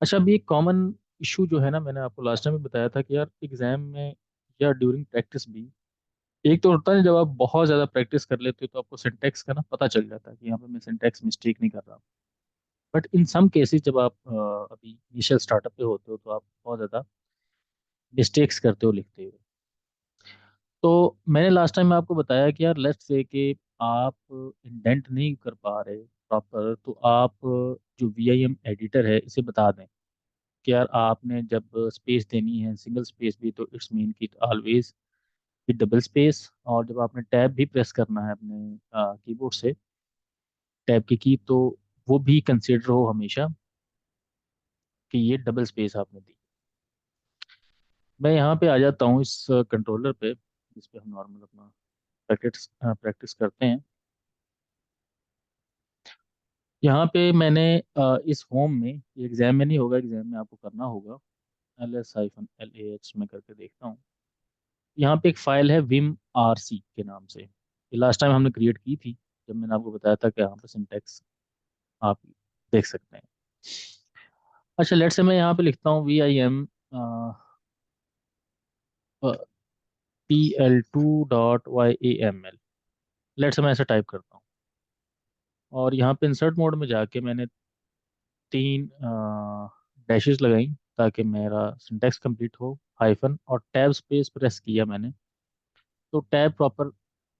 अच्छा, अभी एक कॉमन इशू जो है ना, मैंने आपको लास्ट टाइम भी बताया था कि यार एग्जाम में या ड्यूरिंग प्रैक्टिस भी एक तो होता है जब आप बहुत ज़्यादा प्रैक्टिस कर लेते हो तो आपको सिंटैक्स का ना पता चल जाता है कि यहाँ पे मैं सिंटैक्स मिस्टेक नहीं कर रहा। बट इन सम केसेस जब आप अभी इनिशियल स्टार्टअप पे होते हो तो आप बहुत ज़्यादा मिस्टेक्स करते हो लिखते हो। तो मैंने लास्ट टाइम में आपको बताया कि यार लेट्स से कि आप इंडेंट नहीं कर पा रहे प्रॉपर, तो आप जो VIM एडिटर है इसे बता दें कि यार आपने जब स्पेस देनी है सिंगल स्पेस भी, तो इट्स मीन कि ऑलवेज विद डबल स्पेस। और जब आपने टैब भी प्रेस करना है अपने कीबोर्ड से, टैब की तो वो भी कंसिडर हो हमेशा कि ये डबल स्पेस आपने दी। मैं यहाँ पे आ जाता हूँ इस कंट्रोलर पे जिस पे हम नॉर्मल अपना प्रैक्टिस प्रैक्टिस करते हैं। यहाँ पे मैंने इस होम में, एग्जाम में नहीं होगा, एग्जाम में आपको करना होगा LS-LAH में करके देखता हूँ। यहाँ पे एक फाइल है vim.rc के नाम से, ये लास्ट टाइम हमने क्रिएट की थी जब मैंने आपको बताया था कि यहाँ पे सिंटेक्स आप देख सकते हैं। अच्छा, लेट से मैं यहाँ पे लिखता हूँ VIM PL2.YAML। लेट से मैं ऐसे टाइप करता हूँ और यहाँ पे इंसर्ट मोड में जाके मैंने 3 डैशेस लगाई ताकि मेरा सिंटेक्स कंप्लीट हो, हाइफन और टैब स्पेस प्रेस किया मैंने, तो टैब प्रॉपर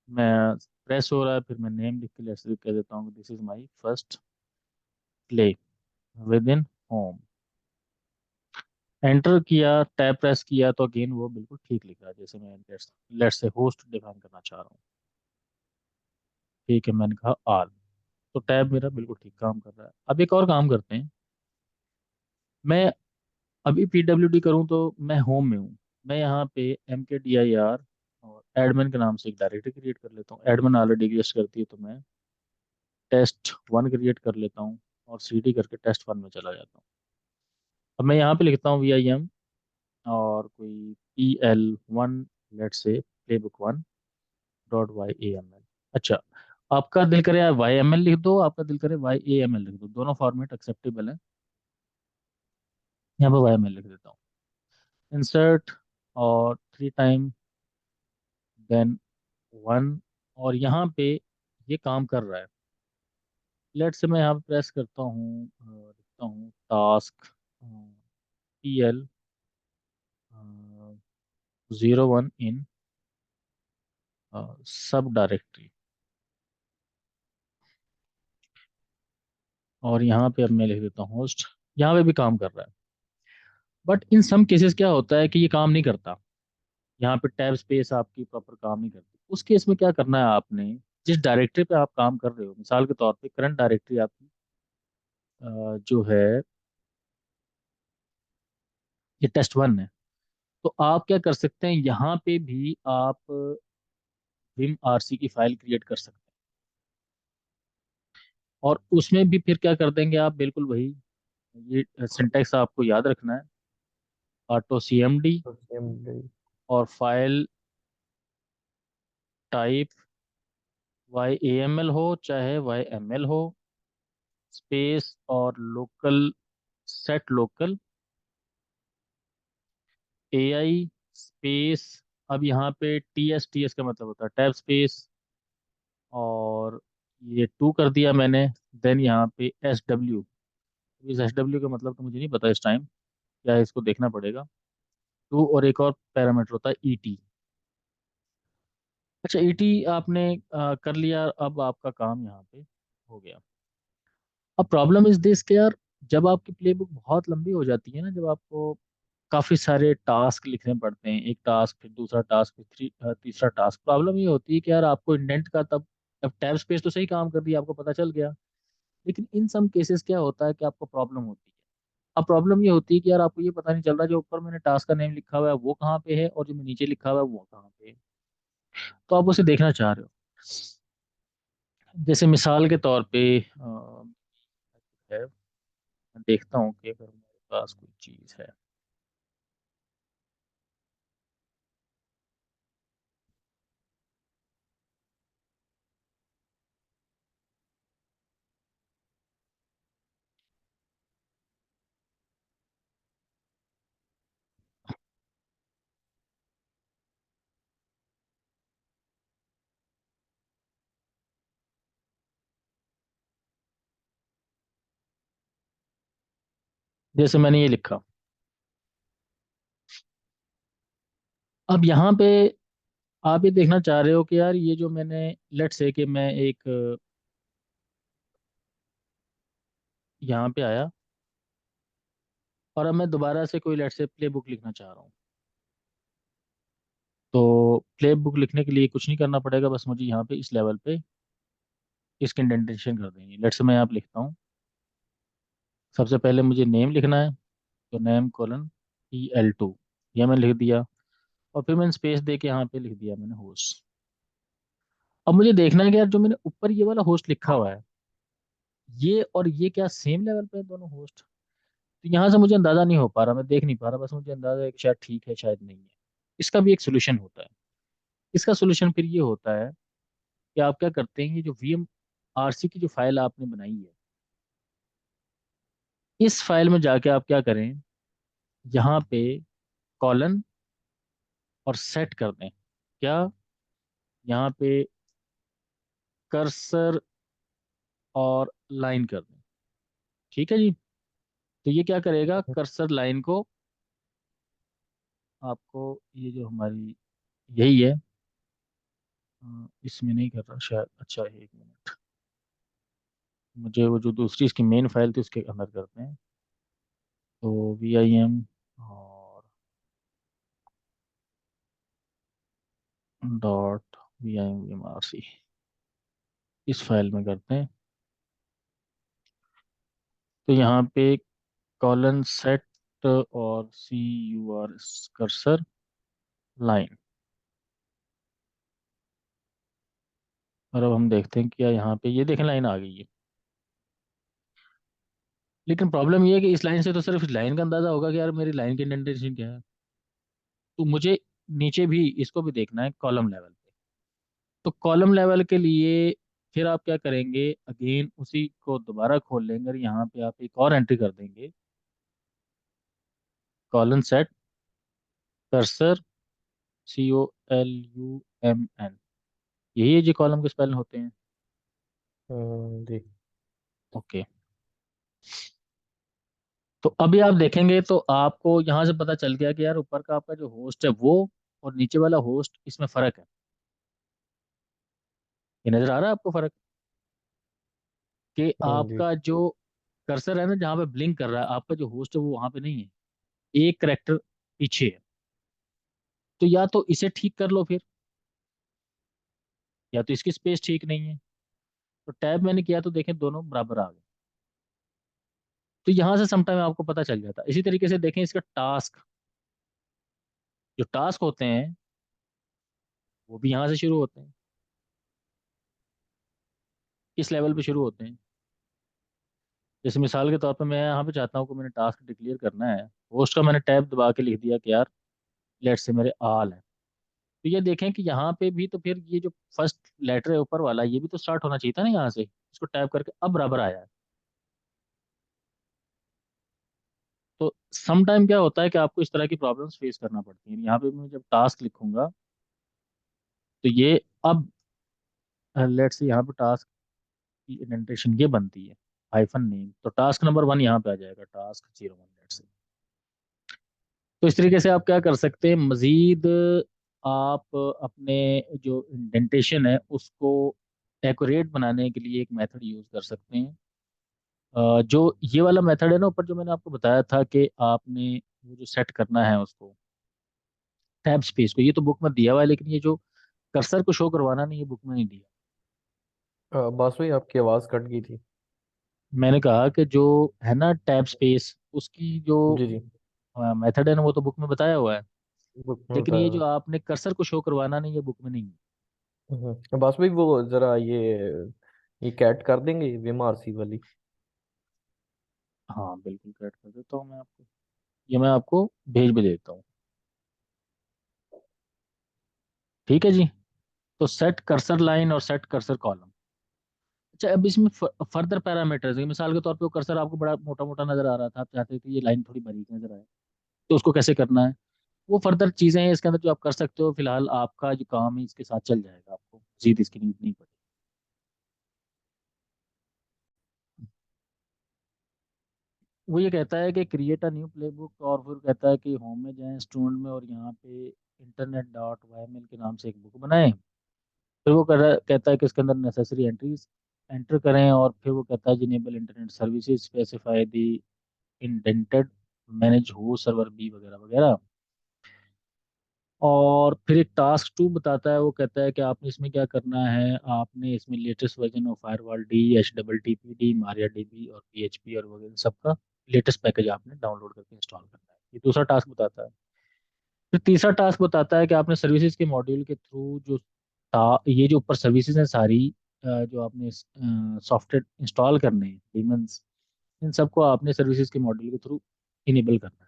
मैं प्रेस हो रहा है। फिर मैं नेम लिख के लेट्स कह देता हूँ this is my first play with in home. Enter किया, टैब प्रेस किया तो अगेन वो बिल्कुल ठीक लिख रहा है जैसे मैं लेट्स से होस्ट डिफाइन करना चाह रहा हूँ। ठीक है, मैंने कहा आल, तो टैब मेरा बिल्कुल ठीक काम कर रहा है। अब एक और काम करते हैं। मैं अभी PWD करूँ तो मैं होम में हूँ। मैं यहाँ पे MKDIR और एडमिन के नाम से एक डायरेक्टरी क्रिएट कर लेता हूँ। एडमिन ऑलरेडी एग्जिस्ट करती है तो मैं test1 क्रिएट कर लेता हूँ और CD करके test1 में चला जाता हूँ। अब मैं यहाँ पे लिखता हूँ VIM और कोई PL1, लेट से playbook1.YAML। अच्छा, आपका दिल करे YML लिख दो, आपका दिल करे YAML लिख दो, दोनों फॉर्मेट एक्सेप्टेबल है। यहाँ पे YML लिख देता हूँ। इंसर्ट और 3 टाइम देन 1, और यहाँ पे ये काम कर रहा है। लेट से मैं यहाँ पे प्रेस करता हूँ, लिखता हूँ टास्क PL01 इन सब डायरेक्टरी, और यहाँ पे अब मैं लिख देता हूँ होस्ट। यहाँ पे भी काम कर रहा है, बट इन सम केसेस क्या होता है कि ये काम नहीं करता। यहाँ पे टैब स्पेस आपकी प्रॉपर काम नहीं करती। उस केस में क्या करना है आपने, जिस डायरेक्टरी पे आप काम कर रहे हो, मिसाल के तौर पे करंट डायरेक्टरी आपकी जो है ये test1 है, तो आप क्या कर सकते हैं, यहाँ पे भी आप vim.rc की फाइल क्रिएट कर सकते हैं। और उसमें भी फिर क्या कर देंगे आप, बिल्कुल वही, ये सिंटेक्स आपको याद रखना है, ऑटो CMD तो सेम डे। और फाइल टाइप YAML हो चाहे YML हो, स्पेस और local, set local AI space. अब यहाँ पे TS का मतलब होता है टैब स्पेस, और ये 2 कर दिया मैंने। देन यहाँ पे SW, इस SW का मतलब तो मुझे नहीं पता इस टाइम, क्या है इसको देखना पड़ेगा। 2 और एक और पैरामीटर होता है ET। अच्छा, ET आपने कर लिया, अब आपका काम यहाँ पे हो गया। अब प्रॉब्लम इज दिस कि यार जब आपकी प्ले बुक बहुत लंबी हो जाती है ना, जब आपको काफी सारे टास्क लिखने पड़ते हैं, एक टास्क फिर दूसरा टास्क फिर तीसरा टास्क, प्रॉब्लम ये होती है कि यार आपको इंडेंट का तब, अब टैब स्पेस तो सही काम कर दिया, आपको पता चल गया, लेकिन इन सम केसेस क्या होता है कि आपको प्रॉब्लम होती है। अब प्रॉब्लम ये होती है कि यार आपको ये पता नहीं चल रहा जो ऊपर मैंने टास्क का नेम लिखा हुआ है वो कहाँ पे है और जो नीचे लिखा हुआ है वो कहाँ पे है, तो आप उसे देखना चाह रहे हो। जैसे मिसाल के तौर पे है, मैं देखता हूँ कि अगर मेरे पास कोई चीज़ है। जैसे मैंने ये लिखा। अब यहाँ पे आप ये देखना चाह रहे हो कि यार ये जो मैंने, लेट से कि मैं एक यहाँ पे आया और अब मैं दोबारा से कोई लेट से प्ले बुक लिखना चाह रहा हूँ। तो प्ले बुक लिखने के लिए कुछ नहीं करना पड़ेगा, बस मुझे यहाँ पे इस लेवल पे इसकी इंडेंटेशन कर देंगे। लेट से मैं यहाँ पे लिखता हूँ, सबसे पहले मुझे नेम लिखना है। तो नेम कोलन EL2, यह मैंने लिख दिया। और फिर मैंने स्पेस दे के यहाँ पे लिख दिया मैंने होस्ट। अब मुझे देखना है कि यार जो मैंने ऊपर ये वाला होस्ट लिखा हुआ है, ये और ये क्या सेम लेवल पे है दोनों होस्ट? तो यहाँ से मुझे अंदाजा नहीं हो पा रहा, मैं देख नहीं पा रहा, बस मुझे अंदाजा है कि शायद ठीक है शायद नहीं है। इसका भी एक सोल्यूशन होता है। इसका सोल्यूशन फिर ये होता है कि आप क्या करते हैं, ये जो VMRC की जो फाइल आपने बनाई है, इस फाइल में जाके आप क्या करें, यहाँ पे कॉलन और सेट कर दें। क्या? यहाँ पे कर्सर और लाइन कर दें। ठीक है जी। तो ये क्या करेगा, कर्सर लाइन को आपको, ये जो हमारी यही है, इसमें नहीं कर रहा शायद, अच्छा 1 मिनट, मुझे वो जो दूसरी इसकी मेन फाइल थी उसके अंदर करते हैं। तो VIM और डॉट VIMRC इस फाइल में करते हैं। तो यहाँ पे कॉलन सेट और CUR कर्सर लाइन। और अब हम देखते हैं क्या यहाँ पे, ये देखें लाइन आ गई है। लेकिन प्रॉब्लम ये है कि इस लाइन से तो सिर्फ इस लाइन का अंदाजा होगा कि यार मेरी लाइन की इंडेंटेशन क्या है। तो मुझे नीचे भी इसको भी देखना है कॉलम लेवल पे। तो कॉलम लेवल के लिए फिर आप क्या करेंगे, अगेन उसी को दोबारा खोल लेंगे और यहाँ पे आप एक और एंट्री कर देंगे, कॉलन सेट कर्सर COLUMN। यही है जी कॉलम के स्पेलिंग होते हैं। जी। ओके। तो अभी आप देखेंगे तो आपको यहाँ से पता चल गया कि यार ऊपर का आपका जो होस्ट है वो और नीचे वाला होस्ट, इसमें फर्क है। ये नजर आ रहा है आपको फर्क? कि जी। आपका जो कर्सर है ना, जहाँ पे ब्लिंक कर रहा है, आपका जो होस्ट है वो वहां पे नहीं है, एक करेक्टर पीछे है। तो या तो इसे ठीक कर लो फिर, या तो इसकी स्पेस ठीक नहीं है। तो टैब मैंने किया तो देखें दोनों बराबर आ गए। तो यहाँ से समटाइम आपको पता चल जाता है। इसी तरीके से देखें इसका टास्क, जो टास्क होते हैं वो भी यहाँ से शुरू होते हैं। किस लेवल पे शुरू होते हैं? जैसे मिसाल के तौर पे मैं यहाँ पे चाहता हूँ कि मैंने टास्क डिक्लेयर करना है, होस्ट का मैंने टैब दबा के लिख दिया कि यार लेट से मेरे आल है। तो ये देखें कि यहाँ पे भी तो फिर ये जो फर्स्ट लेटर है ऊपर वाला, ये भी तो स्टार्ट होना चाहिए था ना यहाँ से, इसको टैप करके अब बराबर आया है। तो सम टाइम क्या होता है कि आपको इस तरह की प्रॉब्लम्स फेस करना पड़ती हैं। यहाँ पे मैं जब टास्क लिखूंगा तो ये अब लेट से यहाँ पे टास्क की इंडेंटेशन ये बनती है हाइफन नेम, तो टास्क नंबर 1 यहाँ पे आ जाएगा, टास्क 01 लेट से। तो इस तरीके से आप क्या कर सकते हैं मजीद, आप अपने जो इंडेंटेशन है उसको एक्यूरेट बनाने के लिए एक मेथड यूज कर सकते हैं। जो ये वाला मेथड है ना ऊपर, जो मैंने आपको बताया था कि आपने वो जो सेट करना है उसको, टैब स्पेस को, ये तो बुक में दिया हुआ है, लेकिन ये जो कर्सर को शो करवाना नहीं, ये बुक में नहीं दिया। बस वही आपकी आवाज़ कट गई थी। मैंने कहा कि जो है ना टैब स्पेस, उसकी जो जी जी। मेथड है ना वो तो बुक में बताया हुआ है, बुक में लेकिन ये बताया। जो आपने कर्सर को शो करवाना नहीं, ये बुक में नहीं है। बस भाई वो जरा ये कैट कर देंगे बीमारसी वाली। हाँ बिल्कुल करेक्ट कर देता हूँ मैं आपको, ये मैं आपको भेज भी देता हूँ। ठीक है जी। तो सेट कर्सर लाइन और सेट कर्सर कॉलम। अच्छा, अब इसमें फर्दर पैरामीटर्स है। मिसाल के तौर पे वो कर्सर आपको बड़ा मोटा मोटा नजर आ रहा था, आप चाहते थे कि ये लाइन थोड़ी बारीक नजर आए, तो उसको कैसे करना है? वो फर्दर चीजें हैं इसके अंदर जो आप कर सकते हो। फिलहाल आपका जो काम है इसके साथ चल जाएगा, आपको मजीद इसकी नीड नहीं पड़ेगी। वो ये कहता है कि create a new play book, और फिर कहता है कि होम में जाएं, स्टूडेंट में, और यहाँ पे internet dot Y M L के नाम से एक बुक बनाएं। फिर वो कहता है कि इसके अंदर नेसेसरी एंट्रीज एंटर करें, और फिर वो कहता है जिनेबल इंटरनेट सर्विसेज, स्पेसिफाई दी इंडेंटेड, मैनेज हो सर्वर बी वगैरह वगैरह। और फिर एक टास्क टू बताता है, वो कहता है कि आपने इसमें क्या करना है, आपने इसमें latest version of firewall D, H double T P D, Maria dB और पीएचपी और वगैरह सबका लेटेस्ट पैकेज आपने डाउनलोड करके इंस्टॉल करना है। ये दूसरा टास्क बताता है। फिर तीसरा टास्क बताता है कि आपने सर्विसेज के मॉड्यूल के थ्रू जो ये जो ऊपर सर्विसेज हैं सारी, जो आपने सॉफ्टवेयर इंस्टॉल करने हैं डेमन्स, इन सबको आपने सर्विसेज के मॉड्यूल के थ्रू इनेबल करना है।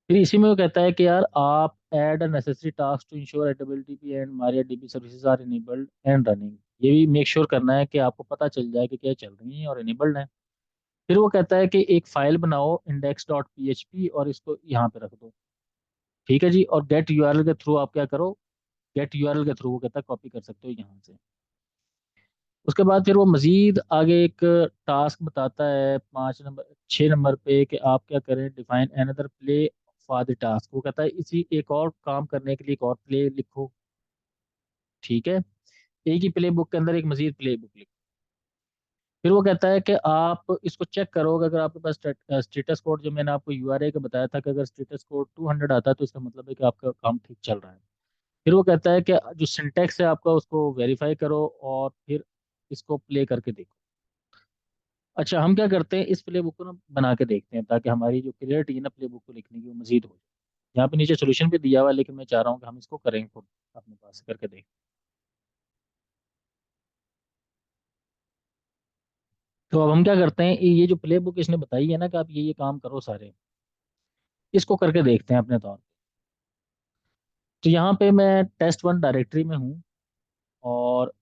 फिर इसी में वो कहता है कि यार आप add a necessary task to ensure availability and Maria DB services are enabled and running. ये भी मेक श्योर करना है कि आपको पता चल जाए कि क्या चल रही है और इनेबल्ड है। फिर वो कहता है कि एक फाइल बनाओ index dot P H P और इसको यहाँ पे रख दो। ठीक है जी, और गेट यूआरएल के थ्रू आप क्या करो, गेट यूआरएल के थ्रू वो कहता है कॉपी कर सकते हो यहाँ से। उसके बाद फिर वो मजीद आगे एक टास्क बताता है 6 नंबर पे कि आप क्या करें, define another play for the task. वो कहता है इसी एक और काम करने के लिए एक और प्ले लिखो। ठीक है, एक ही प्ले बुक के अंदर एक मजीद प्ले बुक लिखो। फिर वो कहता है कि आप इसको चेक करोगे, अगर आपके पास स्टेटस कोड, जो मैंने आपको यूआरए का बताया था कि अगर स्टेटस कोड 200 आता है तो इसका मतलब है कि आपका काम ठीक चल रहा है। फिर वो कहता है कि जो सिंटेक्स है आपका उसको वेरीफाई करो और फिर इसको प्ले करके देखो। अच्छा, हम क्या करते हैं, इस प्ले बुक को ना बना के देखते हैं ताकि हमारी जो क्लियरिटी है ना प्ले बुक को लिखने की वो मजीद हो जाए। यहाँ पे नीचे सोल्यूशन भी दिया हुआ है, लेकिन मैं चाह रहा हूँ कि हम इसको करें खुद, अपने पास से करके देखें। तो अब हम क्या करते हैं, ये जो प्ले बुक इसने बताई है ना कि आप ये काम करो सारे, इसको करके देखते हैं अपने तौर पे। तो यहाँ पे मैं टेस्ट 1 डायरेक्टरी में हूँ, और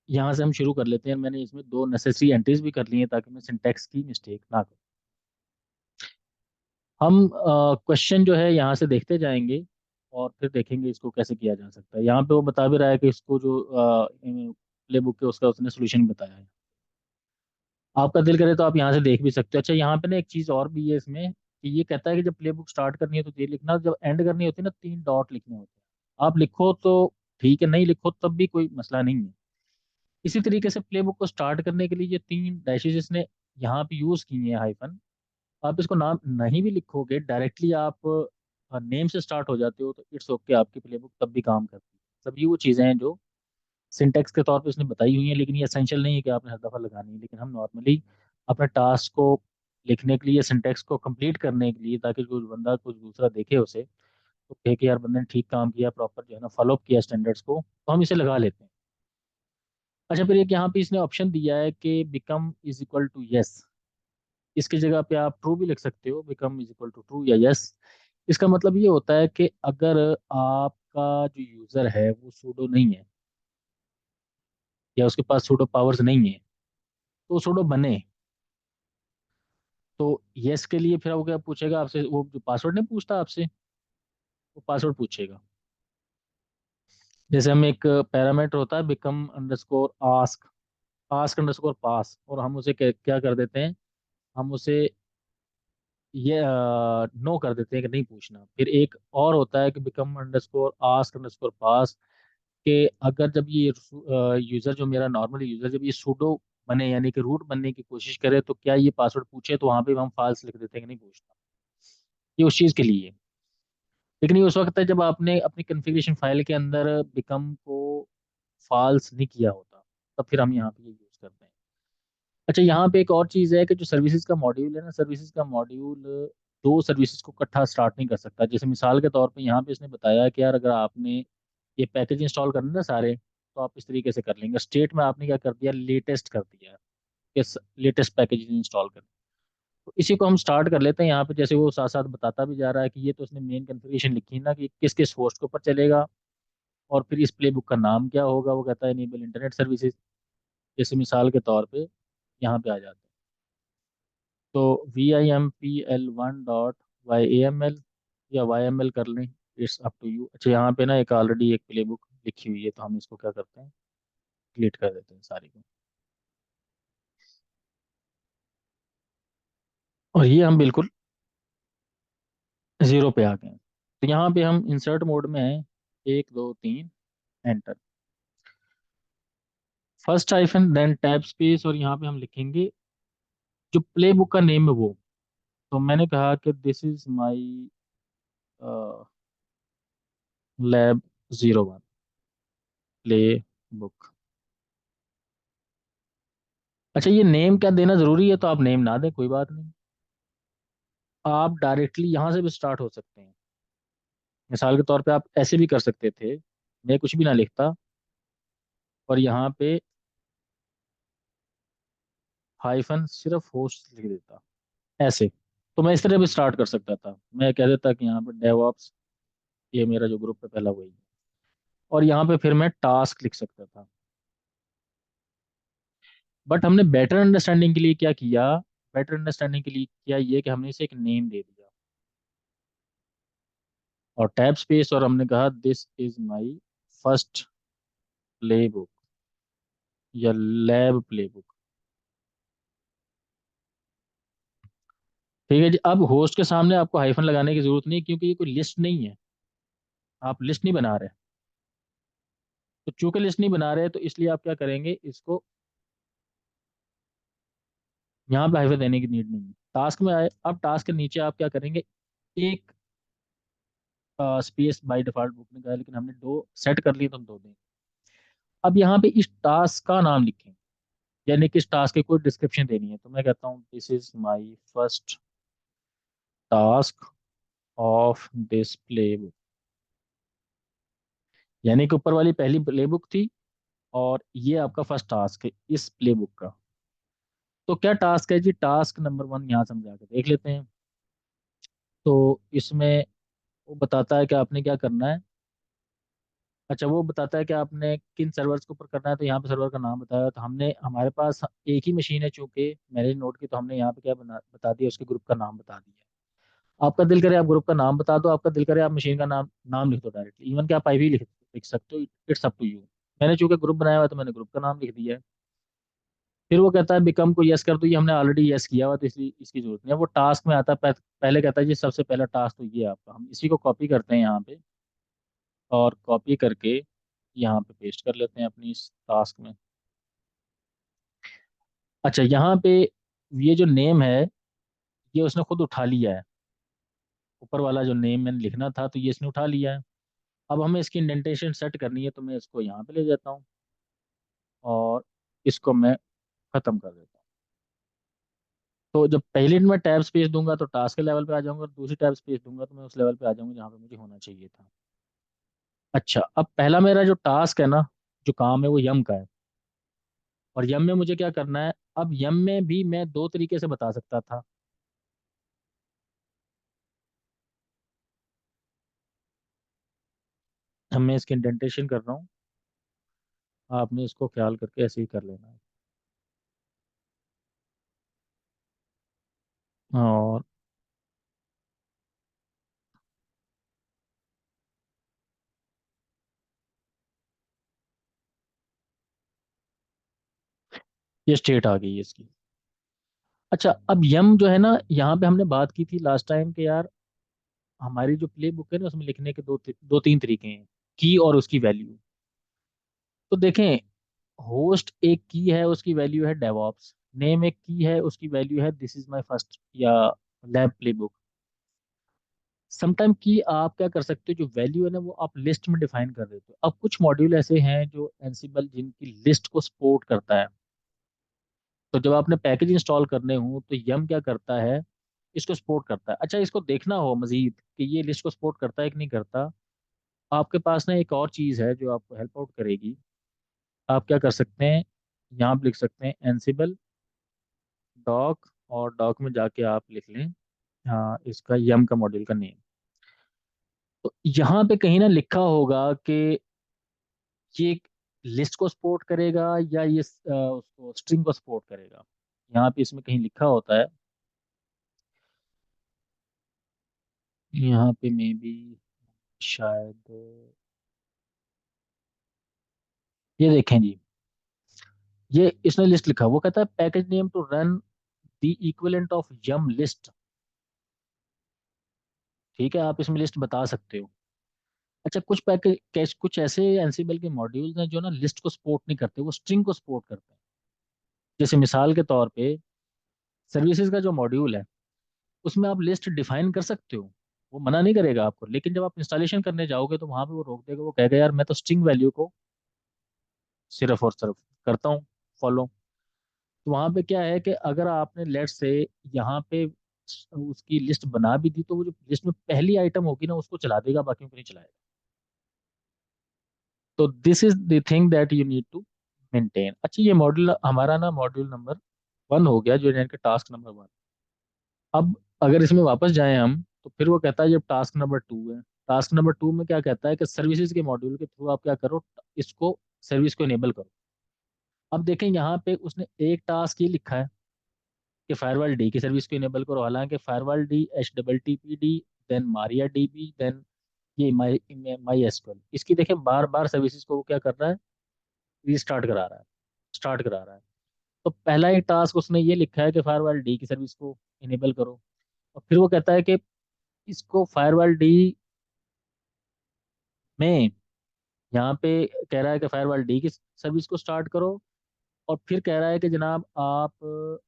यहाँ से हम शुरू कर लेते हैं। मैंने इसमें 2 नेसेसरी एंट्रीज भी कर ली हैं ताकि मैं सिंटेक्स की मिस्टेक ना करूँ। हम क्वेश्चन जो है यहाँ से देखते जाएंगे और फिर देखेंगे इसको कैसे किया जा सकता है। यहाँ पे वो बता भी रहा है कि इसको जो प्ले बुक है उसका उसने सोल्यूशन बताया है। आपका दिल करे तो आप यहाँ से देख भी सकते हो। अच्छा, यहाँ पे ना एक चीज़ और भी है इसमें, कि ये कहता है कि जब प्ले बुक स्टार्ट करनी है तो ये लिखना, जब एंड करनी होती है ना 3 डॉट लिखने होते हैं। आप लिखो तो ठीक है, नहीं लिखो तब भी कोई मसला नहीं है। इसी तरीके से प्ले बुक को स्टार्ट करने के लिए ये 3 डैशेज इसने यहाँ पे यूज़ किए हैं, हाइफन। आप इसको नाम नहीं भी लिखोगे, डायरेक्टली आप नेम से स्टार्ट हो जाते हो तो इट्स ओके, आपकी प्ले बुक तब भी काम करती है। सभी वो चीज़ें हैं जो सिंटेक्स के तौर पे उसने बताई हुई हैं, लेकिन ये एसेंशियल नहीं है कि आपने हर दफ़ा लगानी है। लेकिन हम नॉर्मली अपने टास्क को लिखने के लिए, सिंटेक्स को कंप्लीट करने के लिए, ताकि कुछ बंदा कुछ दूसरा देखे उसे तो कहे कि यार बंदे ने ठीक काम किया, प्रॉपर जो है ना फॉलो किया स्टैंडर्ड्स को, तो हम इसे लगा लेते हैं। अच्छा, फिर एक यहाँ पे इसने ऑप्शन दिया है कि become is equal to yes. इसकी जगह पे आप ट्रू भी लिख सकते हो, become is equal to true या यस। इसका मतलब ये होता है कि अगर आपका जो यूज़र है वो सूडो नहीं है, या उसके पास सूडो पावर्स नहीं है, तो सूडो बने। तो यस के लिए फिर वो क्या पूछेगा आपसे, वो जो पासवर्ड नहीं पूछता आपसे, वो पासवर्ड पूछेगा। जैसे हम एक पैरामीटर होता है become underscore ask, ask underscore pass, और हम उसे क्या कर देते हैं, हम उसे ये नो कर देते हैं कि नहीं पूछना। फिर एक और होता है कि बिकम अंडरस्कोर आस्क अंडरस्कोर पास, कि अगर जब ये यूज़र, जो मेरा नॉर्मल यूज़र, जब ये सूडो बने यानी कि रूट बनने की कोशिश करे तो क्या ये पासवर्ड पूछे, तो वहां पे हम फाल्स लिख देते हैं कि नहीं पूछना। ये उस चीज़ के लिए है। लेकिन ये उस वक्त है जब आपने अपनी कॉन्फ़िगरेशन फाइल के अंदर बिकम को फाल्स नहीं किया होता, तब फिर हम यहाँ पे ये यूज़ करते हैं। अच्छा, यहाँ पे एक और चीज़ है कि जो सर्विसेज का मॉड्यूल है ना, सर्विसेज का मॉड्यूल 2 सर्विसेज को इकट्ठा स्टार्ट नहीं कर सकता। जैसे मिसाल के तौर पे यहाँ पे इसने बताया कि यार अगर आपने ये पैकेज इंस्टॉल करने ना सारे, तो आप इस तरीके से कर लेंगे। स्टेट में आपने क्या कर दिया, लेटेस्ट कर दिया कि लेटेस्ट पैकेज इंस्टॉल कर। तो इसी को हम स्टार्ट कर लेते हैं यहाँ पे। जैसे वो साथ साथ बताता भी जा रहा है कि ये तो उसने मेन कॉन्फ़िगरेशन लिखी है ना कि किस किस होस्ट के ऊपर चलेगा, और फिर इस प्ले बुक का नाम क्या होगा। वो कहता है इनेबल इंटरनेट सर्विसेज, जैसे मिसाल के तौर पे यहाँ पे आ जाते हैं। तो VIMPL1.YAML या YML कर लें, इट्स अप टू यू। अच्छा, यहाँ पे ना एक ऑलरेडी एक प्ले बुक लिखी हुई है, तो हम इसको क्या करते हैं, डिलीट कर देते हैं सारी को। और ये हम बिल्कुल जीरो पे आ गए हैं। तो यहाँ पे हम इंसर्ट मोड में हैं, एक दो तीन, enter. First hyphen then tab space, और यहाँ पे हम लिखेंगे जो प्ले बुक का नेम है वो। तो मैंने कहा कि this is my lab 01 play book. अच्छा, ये नेम क्या देना जरूरी है? तो आप नेम ना दें, कोई बात नहीं, आप डायरेक्टली यहाँ से भी स्टार्ट हो सकते हैं। मिसाल के तौर पे आप ऐसे भी कर सकते थे, मैं कुछ भी ना लिखता और यहाँ पे हाइफन सिर्फ होस्ट लिख देता, ऐसे। तो मैं इस तरह भी स्टार्ट कर सकता था, मैं कह देता कि यहाँ पे डेवऑप्स, ये मेरा जो ग्रुप है पहला वही है, और यहाँ पे फिर मैं टास्क लिख सकता था। बट हमने बेटर अंडरस्टैंडिंग के लिए क्या किया, बेटर अंडरस्टैंडिंग के लिए किया ये कि हमने इसे एक नेम दे दिया और टैब स्पेस, और हमने कहा this is my first play book या लैब प्ले बुक। ठीक है जी। अब होस्ट के सामने आपको हाइफन लगाने की जरूरत नहीं, क्योंकि ये कोई लिस्ट नहीं है, आप लिस्ट नहीं बना रहे। तो चूंकि लिस्ट नहीं बना रहे, तो इसलिए आप क्या करेंगे, इसको यहाँ पे हाइफन देने की नीड नहीं है। टास्क में आए, अब टास्क के नीचे आप क्या करेंगे, एक स्पेस बाय डिफॉल्ट बुक ने कहा, लेकिन हमने दो सेट कर लिए तो हम दो देंगे। अब यहाँ पे इस टास्क का नाम लिखें, यानी कि इस टास्क की कोई डिस्क्रिप्शन देनी है। तो मैं कहता हूँ this is my first task of this play book, यानी कि ऊपर वाली पहली प्ले बुक थी और ये आपका फर्स्ट टास्क है इस प्ले बुक का। तो क्या टास्क है जी, टास्क नंबर 1 यहाँ समझा के देख लेते हैं। तो इसमें वो बताता है कि आपने क्या करना है। अच्छा, वो बताता है कि आपने किन सर्वर्स के ऊपर करना है, तो यहाँ पे सर्वर का नाम बताया। तो हमने, हमारे पास एक ही मशीन है चूंकि मैनेज नोड की, तो हमने यहाँ पे क्या बता दिया, उसके ग्रुप का नाम बता दिया। आपका दिल करे आप ग्रुप का नाम बता दो, आपका दिल करे आप मशीन का नाम नाम लिख दो डायरेक्टली, इवन कि आप आईपी लिख सकते हो, इट्स अप टू यू। मैंने चूंकि ग्रुप बनाया हुआ है, तो मैंने ग्रुप का नाम लिख दिया है। फिर वो कहता है बिकम को यस कर दो, ये हमने ऑलरेडी यस किया हुआ, तो इसलिए इसकी जरूरत नहीं है। वो टास्क में आता है, पहले कहता है जी सबसे पहला टास्क तो ये है आपका। हम इसी को कॉपी करते हैं यहाँ पे, और कॉपी करके यहाँ पे पेस्ट कर लेते हैं अपनी इस टास्क में। अच्छा, यहाँ पे ये जो नेम है, ये उसने खुद उठा लिया है, ऊपर वाला जो नेम मैंने लिखना था तो ये इसने उठा लिया है। अब हमें इसकी इंडेंटेशन सेट करनी है, तो मैं इसको यहाँ पे ले जाता हूँ और इसको मैं खत्म कर देता हूँ। तो जब पहली में टैब स्पेस दूंगा तो टास्क के लेवल पे आ जाऊंगा, और दूसरी टैब स्पेस दूंगा तो मैं उस लेवल पे आ जाऊंगा जहाँ पे मुझे होना चाहिए था। अच्छा, अब पहला मेरा जो टास्क है ना, जो काम है वो यम का है, और यम में मुझे क्या करना है। अब यम में भी मैं दो तरीके से बता सकता था। अब मैं इसकी इंडेंटेशन कर रहा हूँ, आपने इसको ख्याल करके ऐसे ही कर लेना है। और ये स्टेट आ गई है इसकी। अच्छा, अब यम जो है ना, यहाँ पे हमने बात की थी लास्ट टाइम कि यार हमारी जो प्ले बुक है ना, उसमें लिखने के दो तीन तरीके हैं, की और उसकी वैल्यू। तो देखें, होस्ट एक की है, उसकी वैल्यू है डेवॉप्स। नेम एक की है, उसकी वैल्यू है दिस इज माय फर्स्ट या लैब प्ले बुक। समटाइम की आप क्या कर सकते हो, जो वैल्यू है ना वो आप लिस्ट में डिफाइन कर देते हो। अब कुछ मॉड्यूल ऐसे हैं जो एंसिबल जिनकी लिस्ट को सपोर्ट करता है, तो जब आपने पैकेज इंस्टॉल करने हो तो यम क्या करता है, इसको सपोर्ट करता है। अच्छा, इसको देखना हो मजीद कि ये लिस्ट को सपोर्ट करता है कि नहीं करता, आपके पास ना एक और चीज़ है जो आपको हेल्प आउट करेगी। आप क्या कर सकते हैं, यहाँ पे लिख सकते हैं एनसिबल डॉक, और डॉक में जाके आप लिख लें हाँ इसका यम का मॉड्यूल का नेम। तो यहाँ पे कहीं ना लिखा होगा कि ये लिस्ट को सपोर्ट करेगा या ये उसको स्ट्रिंग को सपोर्ट करेगा। यहाँ पे इसमें कहीं लिखा होता है, यहाँ पे मे बी शायद, ये देखें जी, ये इसने लिस्ट लिखा, वो कहता है package name to run the equivalent of yum list. ठीक है, आप इसमें लिस्ट बता सकते हो। अच्छा, कुछ पैकेज कैश कुछ ऐसे एनसीबल के मॉड्यूल्स हैं जो ना लिस्ट को सपोर्ट नहीं करते, वो स्ट्रिंग को सपोर्ट करते हैं। जैसे मिसाल के तौर पे सर्विसेज का जो मॉड्यूल है, उसमें आप लिस्ट डिफाइन कर सकते हो, वो मना नहीं करेगा आपको, लेकिन जब आप इंस्टॉलेशन करने जाओगे तो वहां पे वो रोक देगा, वो कहेगा यार मैं तो स्ट्रिंग वैल्यू को सिर्फ और सिर्फ करता हूँ फॉलो। तो वहां पे क्या है कि अगर आपने लेट से यहाँ पे उसकी लिस्ट बना भी दी, तो वो जो लिस्ट में पहली आइटम होगी ना उसको चला देगा, बाकी को नहीं चलाएगा। तो this is the thing that you need to maintain. अच्छा, ये मॉड्यूल हमारा ना मॉड्यूल नंबर 1 हो गया, जो यानी कि टास्क नंबर 1। अब अगर इसमें वापस जाएं हम, तो फिर वो कहता है जब टास्क नंबर 2 है, टास्क नंबर 2 में क्या कहता है कि सर्विसेज के मॉड्यूल के थ्रू आप क्या करो, इसको सर्विस को इनेबल करो। अब देखें यहाँ पे उसने एक टास्क ये लिखा है कि फायरवॉल डी की सर्विस को इनेबल करो, हालांकि firewall d HTTPD, then Maria DB, then ये माई माई एसक्यूएल, इसकी देखें बार बार सर्विसेज को वो क्या कर रहा है, रीस्टार्ट करा रहा है, स्टार्ट करा रहा है। तो पहला एक टास्क उसने ये लिखा है कि फायरवॉल डी की सर्विस को इनेबल करो, और फिर वो कहता है कि इसको फायरवॉल डी में यहाँ पे कह रहा है कि फायरवॉल डी की सर्विस को स्टार्ट करो, और फिर कह रहा है कि जनाब आप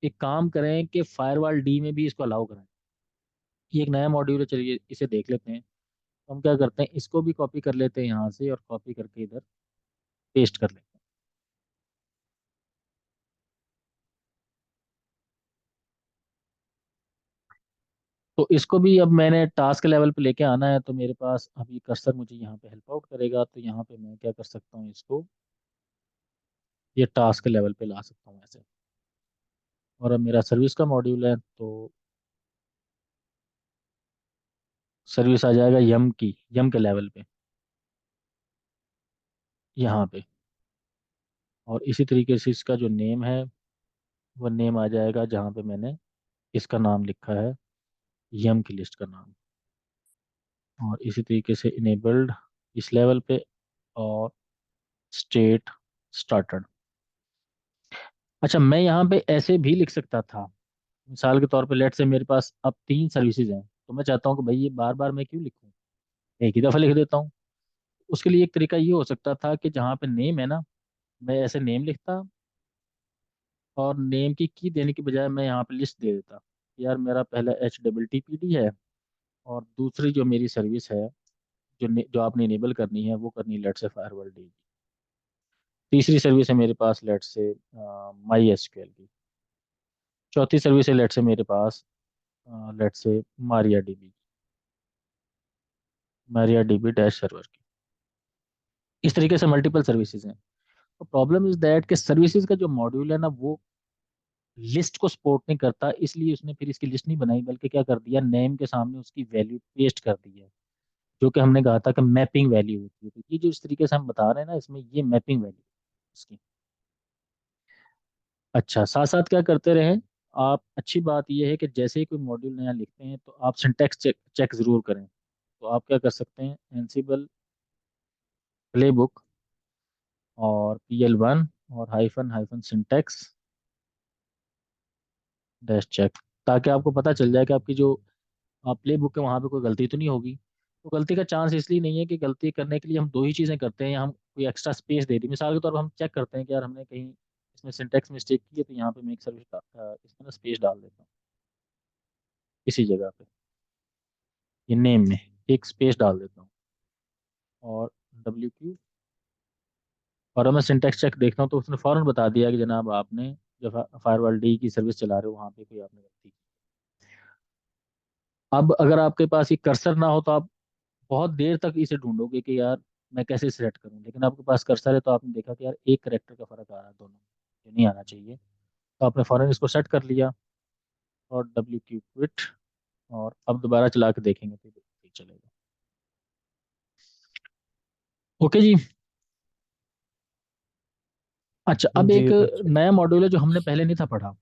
एक काम करें कि फायरवॉल डी में भी इसको अलाउ करें। ये एक नया मॉड्यूल है, चलिए इसे देख लेते हैं। तो हम क्या करते हैं, इसको भी कॉपी कर लेते हैं यहाँ से, और कॉपी करके इधर पेस्ट कर लेते हैं। तो इसको भी अब मैंने टास्क लेवल पे लेके आना है, तो मेरे पास अभी कर्सर मुझे यहाँ पे हेल्प आउट करेगा, तो यहाँ पे मैं क्या कर सकता हूँ, इसको ये टास्क लेवल पे ला सकता हूँ ऐसे। और अब मेरा सर्विस का मॉड्यूल है, तो सर्विस आ जाएगा यम के लेवल पे यहाँ पे। और इसी तरीके से इसका जो नेम है, वो नेम आ जाएगा जहाँ पे मैंने इसका नाम लिखा है, यम की लिस्ट का नाम। और इसी तरीके से इनेबल्ड इस लेवल पे, और स्टेट स्टार्टेड। अच्छा, मैं यहाँ पे ऐसे भी लिख सकता था, मिसाल के तौर पे लेट से मेरे पास अब 3 सर्विसेज हैं, तो मैं चाहता हूँ कि भाई ये बार बार मैं क्यों लिखूँ, एक ही दफ़ा लिख देता हूँ। उसके लिए एक तरीका ये हो सकता था कि जहाँ पे नेम है ना, मैं ऐसे नेम लिखता, और नेम की देने की बजाय मैं यहाँ पे लिस्ट दे देता। यार मेरा पहला HTTPD है, और दूसरी जो मेरी सर्विस है, जो आपने इनेबल करनी है, वो करनी है लेट से फायरवॉल डी। तीसरी सर्विस है मेरे पास लेट से माई एसक्यूएल की। चौथी सर्विस है लेट से मेरे पास लेट से Maria dB, Maria dB dash server की। इस तरीके से मल्टीपल सर्विसेज हैं। तो प्रॉब्लम इज दैट कि सर्विसेज का जो मॉड्यूल है ना, वो लिस्ट को सपोर्ट नहीं करता, इसलिए उसने फिर इसकी लिस्ट नहीं बनाई, बल्कि क्या कर दिया, नेम के सामने उसकी वैल्यू पेस्ट कर दी है, जो कि हमने कहा था कि मैपिंग वैल्यू होती है। तो ये जो इस तरीके से हम बता रहे हैं ना, इसमें ये मैपिंग वैल्यू इसकी। अच्छा, साथ साथ क्या करते रहें आप, अच्छी बात यह है कि जैसे ही कोई मॉड्यूल नया लिखते हैं, तो आप सिंटैक्स चेक जरूर करें। तो आप क्या कर सकते हैं, एनसिबल प्ले बुक और PL1 और hyphen hyphen syntax dash check, ताकि आपको पता चल जाए कि आपकी जो प्ले बुक है वहाँ पे कोई गलती तो नहीं होगी। तो गलती का चांस इसलिए नहीं है कि गलती करने के लिए हम दो ही चीज़ें करते हैं, या हम कोई एक्स्ट्रा स्पेस दे दी, मिसाल के तौर पर हम चेक करते हैं कि यार हमने कहीं इसमें सिंटैक्स मिस्टेक की है, तो यहाँ पे मैं एक सर्विस इसमें ना स्पेस डाल देता हूँ, इसी जगह पे ये नेम में एक स्पेस डाल देता हूँ, और WQ, और अब मैं सिंटैक्स चेक देखता हूँ, तो उसने फौरन बता दिया कि जनाब आपने जो फायरवॉल डी की सर्विस चला रहे हो, वहाँ पे कोई आपने गलती की। अब अगर आपके पास ये कर्सर ना हो, तो आप बहुत देर तक इसे ढूंढोगे कि यार मैं कैसे सेट करूं, लेकिन आपके पास कर्सर है, तो आपने देखा कि यार एक करेक्टर का फर्क आ रहा है दोनों में, जो नहीं आना चाहिए। तो आपने फौरन इसको सेट कर लिया, और WQ क्विट, और अब दोबारा चला के देखेंगे तो ठीक चलेगा। ओके जी। अच्छा, अब जी एक अच्छा। नया मॉड्यूल है जो हमने पहले नहीं था पढ़ा,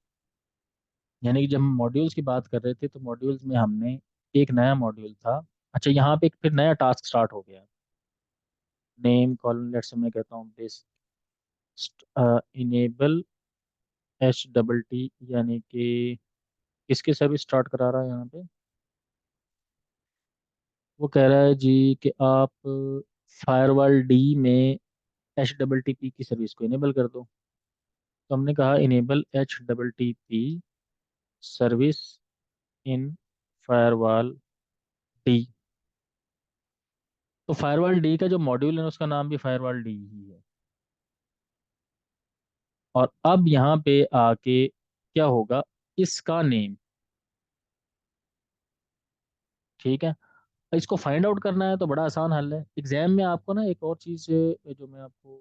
यानी कि जब हम मॉड्यूल्स की बात कर रहे थे, तो मॉड्यूल्स में हमने एक नया मॉड्यूल था। अच्छा, यहाँ पे एक फिर नया टास्क स्टार्ट हो गया, नेम कॉलन लेट्स, मैं कहता हूँ दिस इनेबल HTT यानी कि किसकी सर्विस स्टार्ट करा रहा है यहाँ पे? वो कह रहा है जी कि आप फायरवॉल डी में HTTP की सर्विस को इनेबल कर दो। तो हमने कहा enable HTTP service in firewall D. तो फायरवॉल डी का जो मॉड्यूल है उसका नाम भी फायरवॉल डी ही है। और अब यहाँ पे आके क्या होगा, इसका नेम, ठीक है। इसको फाइंड आउट करना है तो बड़ा आसान हल है। एग्जाम में आपको ना एक और चीज़ जो मैं आपको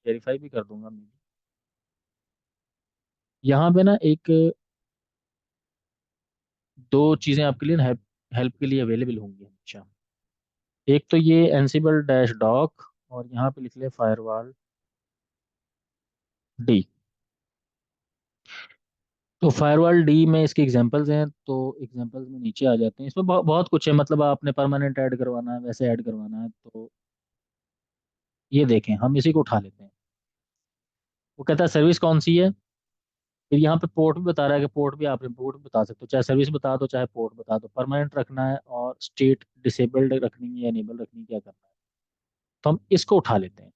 वेरीफाई भी कर दूंगा, मैं यहाँ पे ना एक दो चीज़ें आपके लिए हेल्प हेल्प के लिए अवेलेबल होंगी हमेशा। एक तो ये एनसिबल डैश डॉक, और यहाँ पे लिख ले फायरवॉल डी। तो फायरवॉल डी में इसके एग्जांपल्स हैं, तो एग्जांपल्स में नीचे आ जाते हैं। इसमें बहुत कुछ है, मतलब आपने परमानेंट ऐड करवाना है, वैसे ऐड करवाना है। तो ये देखें, हम इसी को उठा लेते हैं। वो कहता है सर्विस कौन सी है। फिर यहाँ पे पोर्ट भी बता रहा है कि पोर्ट भी आप पोर्ट बता सकते हो, चाहे सर्विस बता दो चाहे पोर्ट बता दो। परमानेंट रखना है और स्टेट डिसेबल्ड रखनी है या इनेबल रखनी है, क्या करना है। तो हम इसको उठा लेते हैं,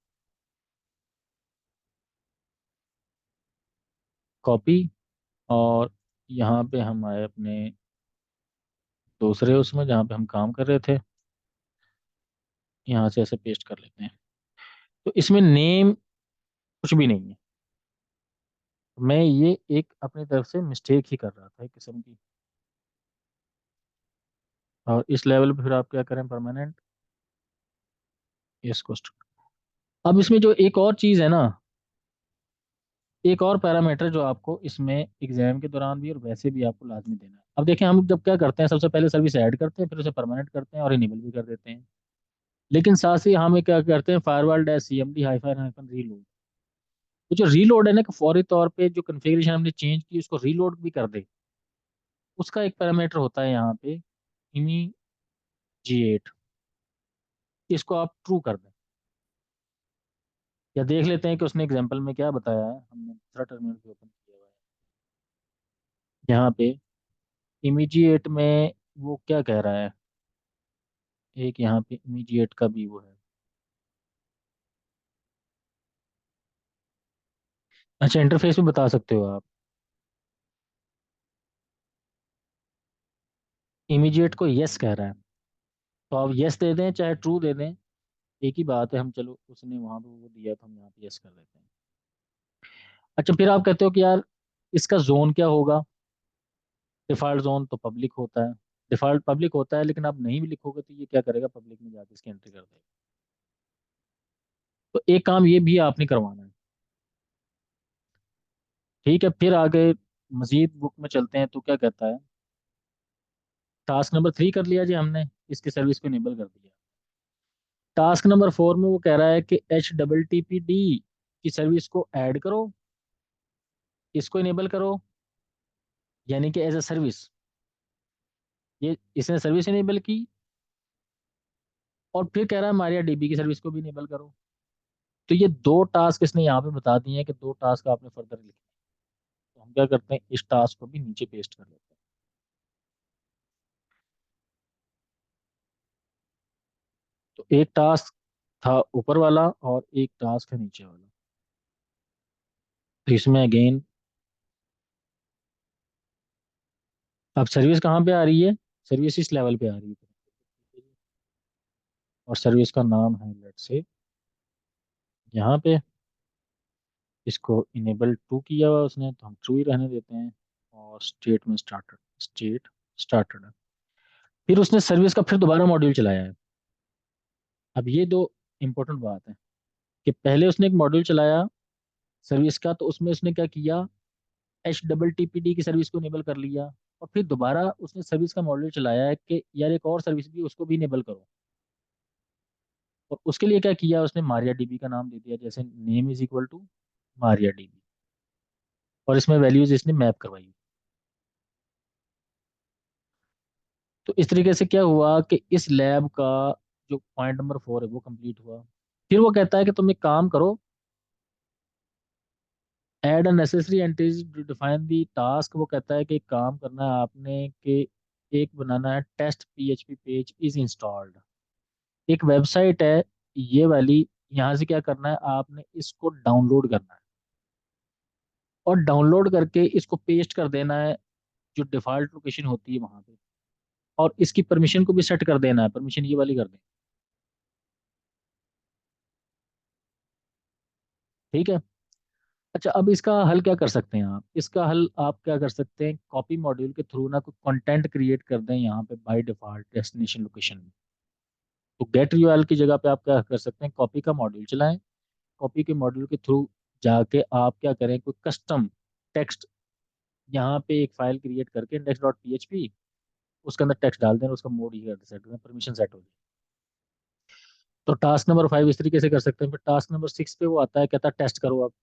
कॉपी। और यहाँ पे हम आए अपने दूसरे उसमें जहाँ पे हम काम कर रहे थे, यहाँ से ऐसे पेस्ट कर लेते हैं। तो इसमें नेम कुछ भी नहीं है। मैं ये एक अपनी तरफ से मिस्टेक ही कर रहा था एक किस्म की। और इस लेवल पे फिर आप क्या करें, परमानेंट इसको अब इसमें जो एक और चीज़ है ना, एक और पैरामीटर जो आपको इसमें एग्जाम के दौरान भी और वैसे भी आपको लाजमी देना है। अब देखें, हम जब क्या करते हैं, सबसे पहले सर्विस ऐड करते हैं, फिर उसे परमानेंट करते हैं और इनेबल भी कर देते हैं। लेकिन साथ ही हम क्या करते हैं, firewall dash CMD hyphen hyphen reload. तो जो रीलोड है ना, कि फौरी तौर पे जो कन्फिग्रेशन हमने चेंज की उसको रीलोड भी कर दे, उसका एक पैरामीटर होता है यहाँ पे, इमीजिएट। इसको आप ट्रू कर दें। या देख लेते हैं कि उसने एग्जाम्पल में क्या बताया है। हमने दूसरा टर्मिनल भी ओपन किया हुआ है यहाँ पे। इमीडिएट में वो क्या कह रहा है, एक यहाँ पे इमीडिएट का भी वो है। अच्छा, इंटरफेस भी बता सकते हो आप। इमीडिएट को यस कह रहा है, तो आप यस दे दें चाहे ट्रू दे दें, एक ही बात है। हम चलो, उसने वहां पे वो दिया तो हम यहाँ पे यस कर देते हैं। अच्छा, फिर आप कहते हो कि यार इसका जोन क्या होगा। डिफॉल्ट जोन तो पब्लिक होता है, डिफॉल्ट पब्लिक होता है, लेकिन आप नहीं भी लिखोगे तो ये क्या करेगा, पब्लिक में जाके इसकी एंट्री कर देगा। तो एक काम ये भी आपने करवाना है। ठीक है, फिर आगे मजीद बुक में चलते हैं तो क्या कहता है। टास्क नंबर 3 कर लिया जी हमने, इसकी सर्विस को इनेबल कर दिया। टास्क नंबर 4 में वो कह रहा है कि HTTPD की सर्विस को ऐड करो, इसको इनेबल करो, यानी कि एज अ सर्विस। ये इसने सर्विस इनेबल की, और फिर कह रहा है मारिया DB की सर्विस को भी इनेबल करो। तो ये दो टास्क इसने यहाँ पे बता दिए हैं कि दो टास्क आपने फर्दर लिखे। तो हम क्या करते हैं, इस टास्क को भी नीचे पेस्ट कर लेते हैं। तो एक टास्क था ऊपर वाला और एक टास्क है नीचे वाला। तो इसमें अगेन अब सर्विस कहाँ पे आ रही है, सर्विस इस लेवल पे आ रही है। और सर्विस का नाम है लेट्स से यहाँ पे, इसको इनेबल टू किया हुआ उसने, तो हम ट्रू ही रहने देते हैं। और स्टेट में स्टार्टेड, स्टेट स्टार्टेड है। फिर उसने सर्विस का फिर दोबारा मॉड्यूल चलाया है। अब ये दो इंपॉर्टेंट बात है, कि पहले उसने एक मॉड्यूल चलाया सर्विस का, तो उसमें उसने क्या किया, HTTPD की सर्विस को इनेबल कर लिया। और फिर दोबारा उसने सर्विस का मॉड्यूल चलाया है कि यार एक और सर्विस भी, उसको भी इनेबल करो। और उसके लिए क्या किया, उसने मारिया DB का नाम दे दिया, जैसे name is equal to Maria DB। और इसमें वैल्यूज इसने मैप करवाई। तो इस तरीके से क्या हुआ कि इस लैब का जो पॉइंट नंबर 4 है वो कंप्लीट हुआ। फिर वो कहता है कि तुम एक काम करो, add unnecessary entries define the task, वो कहता है कि एक काम करना है आपने कि एक बनाना है test PHP page is installed. एक वेबसाइट है ये वाली, यहाँ से क्या करना है आपने इसको डाउनलोड करना है, और डाउनलोड करके इसको पेस्ट कर देना है जो डिफॉल्ट लोकेशन होती है वहां पे, और इसकी परमिशन को भी सेट कर देना है, परमिशन ये वाली कर दें। ठीक है। अच्छा, अब इसका हल क्या कर सकते हैं आप, इसका हल आप क्या कर सकते हैं, कॉपी मॉड्यूल के थ्रू ना कोई कंटेंट क्रिएट कर दें यहाँ पे बाय डिफॉल्ट डेस्टिनेशन लोकेशन में। तो गेट यूआरएल की जगह पे आप क्या कर सकते हैं, कॉपी का मॉड्यूल चलाएं। कॉपी के मॉड्यूल के थ्रू जाके आप क्या करें, कोई कस्टम टेक्स्ट यहाँ पे एक फाइल क्रिएट करके index dot P H P, उसके अंदर टेक्स्ट डाल दें और उसका मोड ये कर सेट करें, परमिशन सेट हो जाए। तो टास्क नंबर 5 इस तरीके से कर सकते हैं। फिर टास्क नंबर 6 पे वो आता है, कहता है टेस्ट करो अब।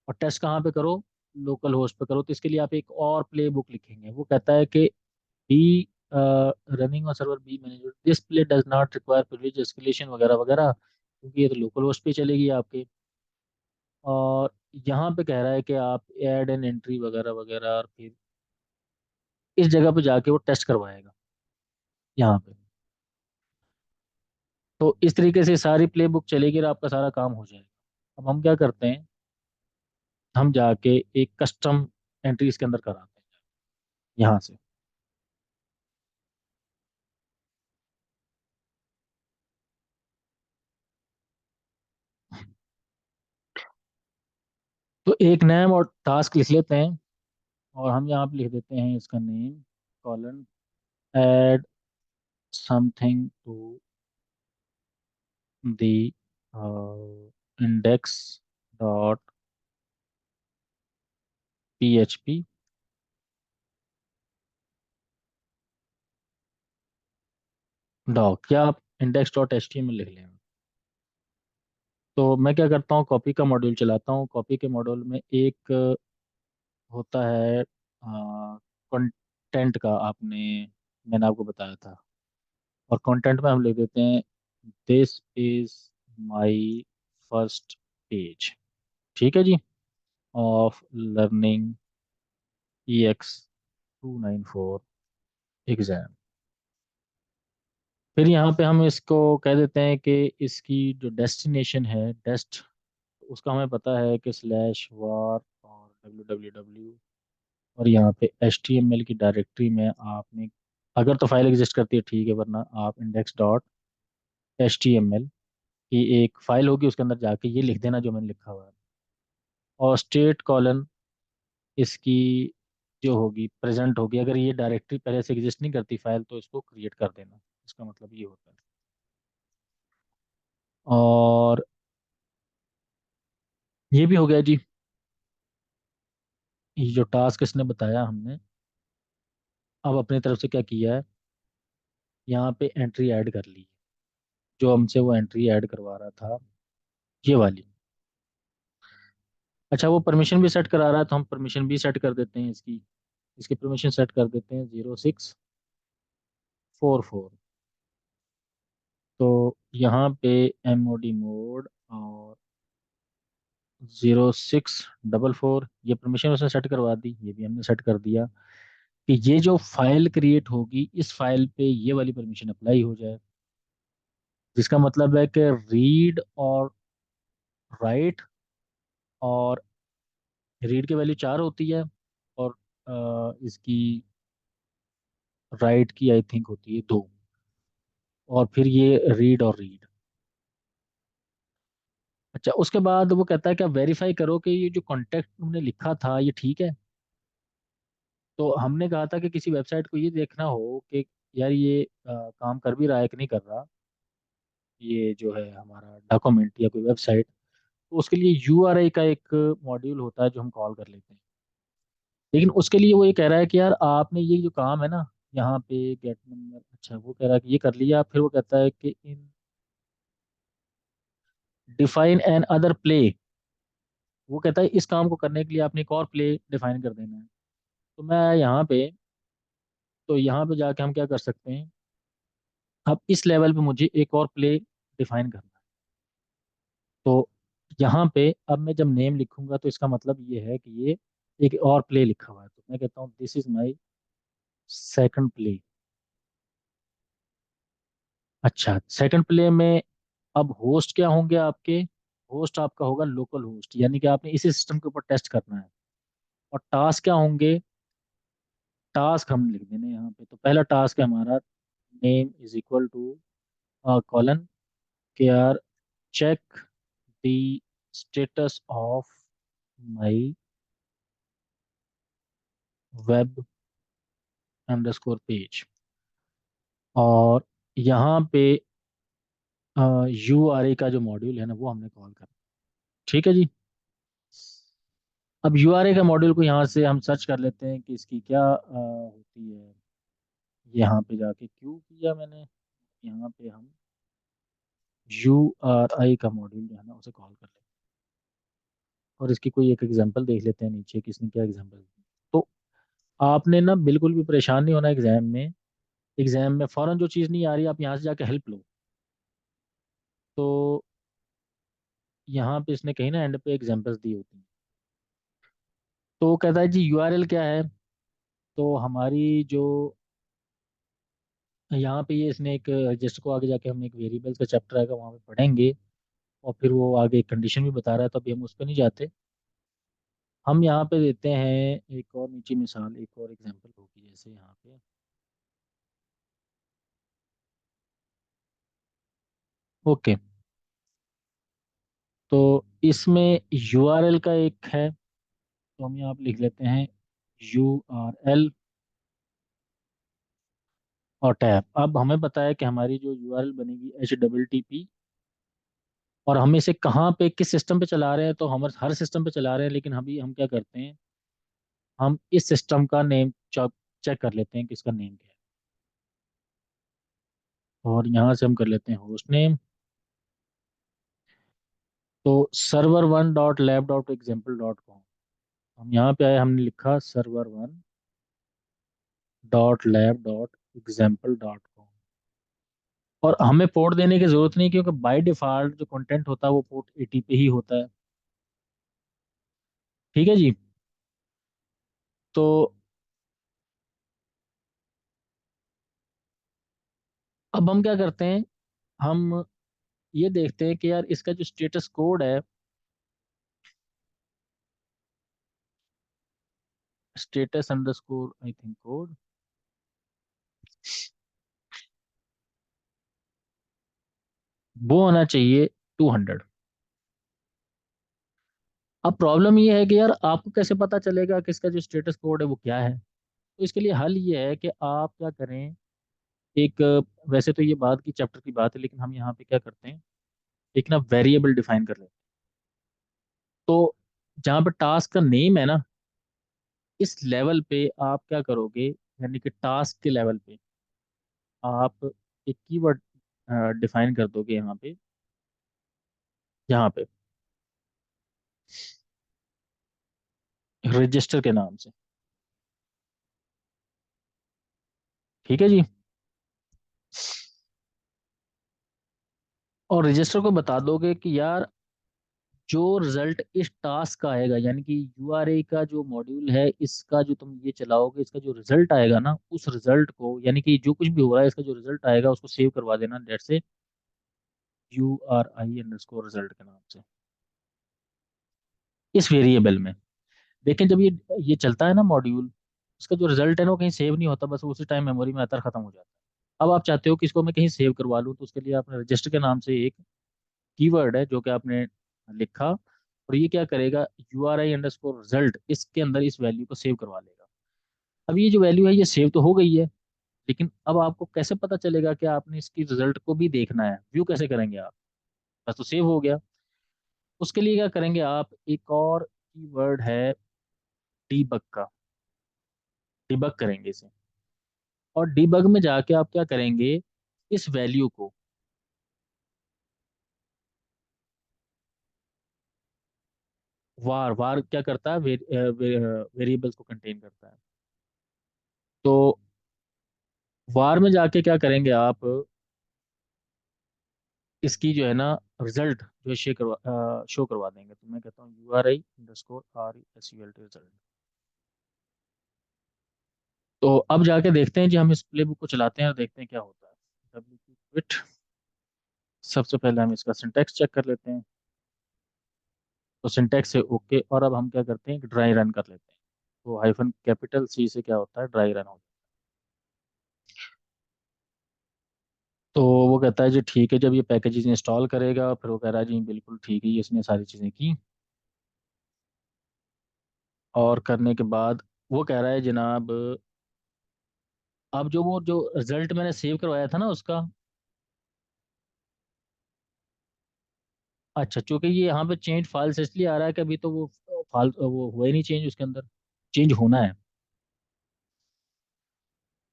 और टेस्ट कहाँ पे करो, लोकल होस्ट पे करो। तो इसके लिए आप एक और प्ले बुक लिखेंगे, वो कहता है कि be running on server be manager this play does not require privilege escalation वगैरह वगैरह, क्योंकि ये तो लोकल होस्ट पे चलेगी आपके। और यहाँ पे कह रहा है कि आप ऐड एन एंट्री वगैरह वगैरह, और फिर इस जगह पे जाके वो टेस्ट करवाएगा यहाँ पे। तो इस तरीके से सारी प्ले बुक चलेगी और आपका सारा काम हो जाएगा। अब हम क्या करते हैं, हम जाके एक कस्टम एंट्री इसके अंदर कराते हैं यहाँ से। तो एक नेम और टास्क लिख लेते हैं, और हम यहाँ पे लिख देते हैं इसका name, colon, add something to the index dot P H P doc, या आप index dot H T M L लिख लें। तो मैं क्या करता हूँ, कॉपी का मॉड्यूल चलाता हूँ। कॉपी के मॉड्यूल में एक होता है कंटेंट का, आपने मैंने आपको बताया था। और कंटेंट में हम लिख देते हैं this is my first page, ठीक है जी, of learning E X 294 exam. फिर यहाँ पे हम इसको कह देते हैं कि इसकी जो डेस्टिनेशन है डेस्ट, उसका हमें पता है कि स्लैश वार और www, और यहाँ पे एच टी एम एल की डायरेक्टरी में आपने, अगर तो फाइल एग्जिस्ट करती है ठीक है, वरना आप index dot H T M L की एक फाइल होगी, उसके अंदर जाके ये लिख देना जो मैंने लिखा हुआ है। और स्टेट कॉलन इसकी जो होगी प्रेजेंट होगी, अगर ये डायरेक्टरी पहले से एग्जिस्ट नहीं करती फाइल तो इसको क्रिएट कर देना, इसका मतलब ये होता है। और ये भी हो गया जी, ये जो टास्क इसने बताया हमने। अब अपनी तरफ से क्या किया है, यहाँ पे एंट्री ऐड कर ली, जो हमसे वो एंट्री ऐड करवा रहा था ये वाली। अच्छा, वो परमिशन भी सेट करा रहा है तो हम परमिशन भी सेट कर देते हैं इसकी। इसकी परमिशन सेट कर देते हैं 0644। तो यहाँ पे एम ओ डी मोड और 0644 ये परमिशन उसने सेट करवा दी, ये भी हमने सेट कर दिया कि ये जो फाइल क्रिएट होगी इस फाइल पे ये वाली परमिशन अप्लाई हो जाए। जिसका मतलब है कि रीड और राइट, और रीड की वैल्यू 4 होती है, और इसकी राइट की आई थिंक होती है 2, और फिर ये रीड और रीड। अच्छा, उसके बाद वो कहता है कि आप वेरीफाई करो कि ये जो कॉन्टेक्ट तुमने लिखा था ये ठीक है। तो हमने कहा था कि किसी वेबसाइट को ये देखना हो कि यार ये काम कर भी रहा है कि नहीं कर रहा, ये जो है हमारा डॉक्यूमेंट या कोई वेबसाइट। तो उसके लिए यूआरआई का एक मॉड्यूल होता है जो हम कॉल कर लेते हैं। लेकिन उसके लिए वो ये कह रहा है कि यार आपने ये जो काम है ना, यहाँ पे गेट नंबर, अच्छा वो कह रहा है कि ये कर लिया। फिर वो कहता है कि इन डिफाइन एन अदर प्ले, वो कहता है इस काम को करने के लिए आपने एक और प्ले डिफाइन कर देना है। तो मैं यहाँ पे, तो यहाँ पे जाके हम क्या कर सकते हैं, अब इस लेवल पे मुझे एक और प्ले डिफाइन करना है। तो यहाँ पे अब मैं जब नेम लिखूंगा तो इसका मतलब ये है कि ये एक और प्ले लिखा हुआ है, तो मैं कहता हूँ this is my second play. अच्छा, सेकंड प्ले में अब होस्ट क्या होंगे आपके? होस्ट आपका होगा लोकल होस्ट, यानी कि आपने इसी सिस्टम के ऊपर टेस्ट करना है। और टास्क क्या होंगे? टास्क हम लिख देंगे यहाँ पे। तो पहला टास्क है हमारा, name is equal to colon K R check the status of my web underscore page. और यहाँ पे यू आर ए का जो मॉड्यूल है ना वो हमने कॉल करना। ठीक है जी। अब यू आर ए का मॉड्यूल को यहाँ से हम सर्च कर लेते हैं कि इसकी क्या होती है। यहाँ पे जाके क्यों किया मैंने, यहाँ पे हम यू आर आई का मॉड्यूल जो है ना उसे कॉल कर लेते हैं। और इसकी कोई एक एग्जांपल देख लेते हैं नीचे किसने क्या एग्जांपल दी। तो आपने ना बिल्कुल भी परेशान नहीं होना एग्जाम में। एग्जाम में फौरन जो चीज़ नहीं आ रही आप यहाँ से जाके हेल्प लो। तो यहाँ पे इसने कहीं ना एंड पे एग्जांपल्स दी होती हैं। तो वो कहता है जी यूआरएल क्या है। तो हमारी जो यहाँ पे ये इसने एक रजिस्टर को आगे जाके हम एक वेरिएबल्स का चैप्टर आएगा वहाँ पे पढ़ेंगे। और फिर वो आगे एक कंडीशन भी बता रहा है, तो अभी हम उस पर नहीं जाते। हम यहाँ पे देते हैं एक और नीचे मिसाल, एक और एग्जांपल होगी जैसे यहाँ पे। ओके। तो इसमें यूआरएल का एक है, तो हम यहाँ पे लिख लेते हैं यूआरएल और टैब। अब हमें पता है कि हमारी जो यूआरएल बनेगी HTTP। और हम इसे कहाँ पे किस सिस्टम पे चला रहे हैं, तो हम हर सिस्टम पे चला रहे हैं, लेकिन अभी हम क्या करते हैं, हम इस सिस्टम का नेम चेक कर लेते हैं कि इसका नेम क्या है। और यहाँ से हम कर लेते हैं होस्ट नेम। तो server1.lab.example.com। हम यहाँ पे आए, हमने लिखा server1.lab.example.com। और हमें पोर्ट देने की जरूरत नहीं, क्योंकि बाय डिफॉल्ट जो कंटेंट होता है वो पोर्ट 80 पे ही होता है। ठीक है जी। तो अब हम क्या करते हैं, हम ये देखते हैं कि यार इसका जो स्टेटस कोड है, status underscore I think code, वो होना चाहिए 200। अब प्रॉब्लम ये है कि यार आपको कैसे पता चलेगा कि इसका जो स्टेटस कोड है वो क्या है। तो इसके लिए हल ये है कि आप क्या करें, एक वैसे तो ये बाद की चैप्टर की बात है, लेकिन हम यहाँ पे क्या करते हैं, एक ना वेरिएबल डिफाइन कर लेते हैं। तो जहाँ पे टास्क का नेम है ना, इस लेवल पे आप क्या करोगे, यानी कि टास्क के लेवल पे आप एक कीवर्ड डिफाइन कर दोगे यहाँ पे, यहाँ पे रजिस्टर के नाम से। ठीक है जी। और रजिस्टर को बता दोगे कि यार जो रिजल्ट इस टास्क का आएगा, यानी कि यूआरए का जो मॉड्यूल है इसका, जो तुम ये चलाओगे इसका जो रिजल्ट आएगा ना, उस रिजल्ट को, यानी कि जो कुछ भी हो रहा है इसका जो रिजल्ट आएगा उसको सेव करवा देना डेट से URI_रिजल्ट के नाम से, इस वेरिएबल में। लेकिन जब ये चलता है ना मॉड्यूल, उसका जो रिजल्ट है ना वो कहीं सेव नहीं होता, बस उसी टाइम मेमोरी में आता, खत्म हो जाता है। अब आप चाहते हो कि इसको मैं कहीं सेव करवा लूँ, तो उसके लिए आपने रजिस्टर के नाम से एक कीवर्ड है जो कि आपने लिखा, और ये क्या करेगा, URI_रिजल्ट इसके अंदर इस वैल्यू को सेव करवा लेगा। अब ये जो वैल्यू है ये सेव तो हो गई है, लेकिन अब आपको कैसे पता चलेगा कि आपने इसकी रिजल्ट को भी देखना है, व्यू कैसे करेंगे आप? बस तो सेव हो गया। उसके लिए क्या करेंगे आप, एक और कीवर्ड है डीबग का, डिबग करेंगे इसे। और डिबग में जाके आप क्या करेंगे, इस वैल्यू को वार वार क्या करता है, वेरिएबल्स को कंटेन करता है। तो वार में जाके क्या करेंगे आप, इसकी जो है ना रिजल्ट जो है शो करवा देंगे। तो मैं कहता हूँ URI_RESULT रिजल्ट। तो अब जाके देखते हैं जी, हम इस प्ले बुक को चलाते हैं और देखते हैं क्या होता है। क्विट। सबसे पहले हम इसका सिंटैक्स चेक कर लेते हैं। तो सिंटैक्स से ओके, और अब हम क्या करते हैं, एक ड्राई रन कर लेते हैं। तो -C से क्या होता है, ड्राई रन होता है। तो वो कहता है जी ठीक है, जब ये पैकेजेस इंस्टॉल करेगा, फिर वो कह रहा है जी बिल्कुल ठीक है, ये इसने सारी चीज़ें की। और करने के बाद वो कह रहा है जनाब, अब जो रिजल्ट मैंने सेव करवाया था ना उसका। अच्छा, चूंकि ये यहाँ पे चेंज फाइल्स इसलिए आ रहा है कि अभी तो वो फाइल वो हुआ ही नहीं चेंज उसके अंदर, चेंज होना है।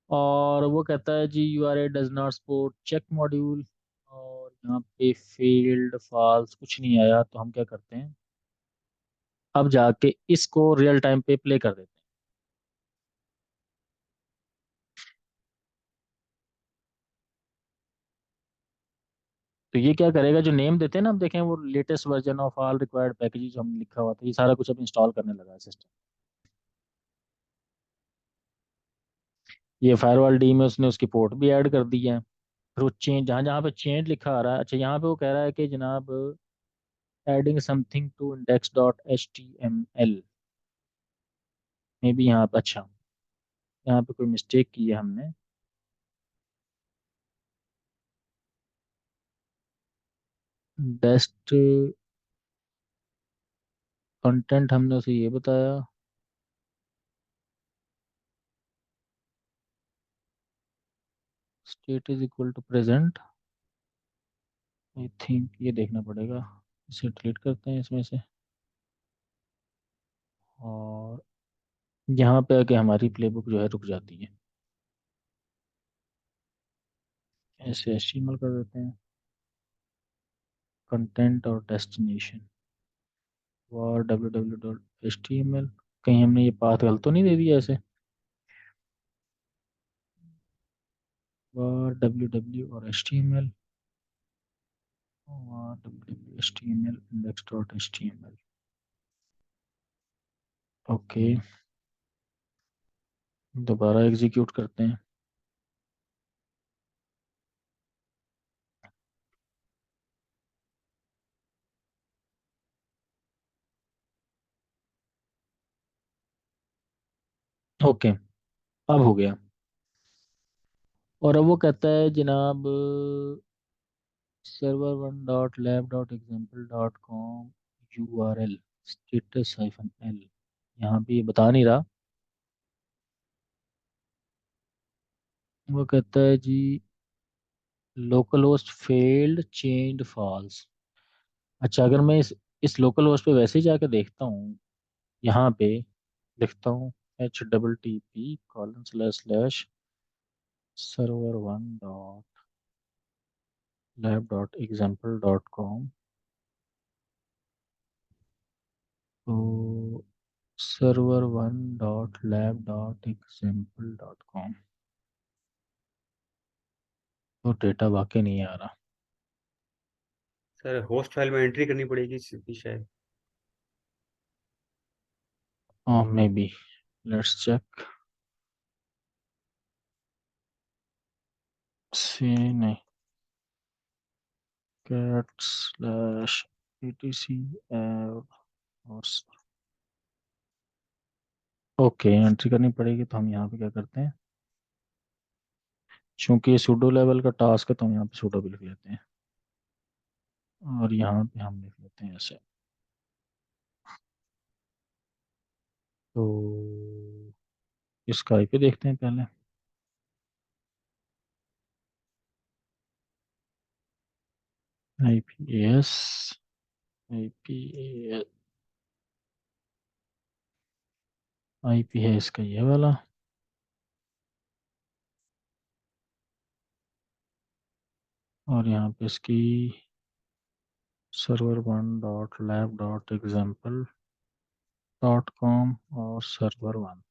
और वो कहता है जी URI does not support check module. और यहाँ पे फील्ड फॉल्स कुछ नहीं आया, तो हम क्या करते हैं, अब जाके इसको रियल टाइम पे प्ले कर देते हैं। तो ये क्या करेगा, जो नेम देते हैं ना, हम देखें वो latest version of all required packages हम लिखा हुआ था, ये सारा कुछ अब इंस्टॉल करने लगा है सिस्टम। ये फायरवॉल डी में उसने उसकी पोर्ट भी ऐड कर दी है। फिर वो चेंज, जहाँ जहाँ पे चेंज लिखा आ रहा है, अच्छा यहाँ पे वो कह रहा है कि जनाब एडिंग समथिंग टू index.html में भी यहाँ पे, अच्छा यहाँ पे कोई मिस्टेक की है हमने। बेस्ट कंटेंट हमने उसे ये बताया, state is equal to present. I think ये देखना पड़ेगा, इसे डिलीट करते हैं इसमें से। और यहाँ पे आके हमारी प्लेबुक जो है रुक जाती है। ऐसे HTML कर देते हैं, कंटेंट और डेस्टिनेशन और www.html। कहीं हमने ये पाथ गलत तो नहीं दे दिया ऐसे, और www और HTML और www.html index.html। ओके, दोबारा एग्जीक्यूट करते हैं। ओके, अब हो गया। और अब वो कहता है जनाब, server1.lab.example.com URL status-l, यहाँ पे ये बता नहीं रहा। वो कहता है जी local host failed change false. अच्छा, अगर मैं इस लोकल होस्ट पे वैसे ही जाके देखता हूँ, यहाँ पे लिखता हूँ http://server1.lab.example.com। तो server1.lab.example.com, तो डेटा वाकई नहीं आ रहा। सर होस्ट फाइल में एंट्री करनी पड़ेगी इसकी शायद। Maybe, let's check. से नहीं, कैट स्लैश etc और ओके, एंट्री करनी पड़ेगी। तो हम यहाँ पे क्या करते हैं, चूंकि ये सूडो लेवल का टास्क है, तो हम यहाँ पे सूडो भी लिख लेते हैं। और यहाँ पे हम लिख लेते हैं ऐसे। तो इसका IP देखते हैं पहले। IPS, IPS, IP है इसका ये वाला। और यहाँ पे इसकी server1.lab.example.com और server1।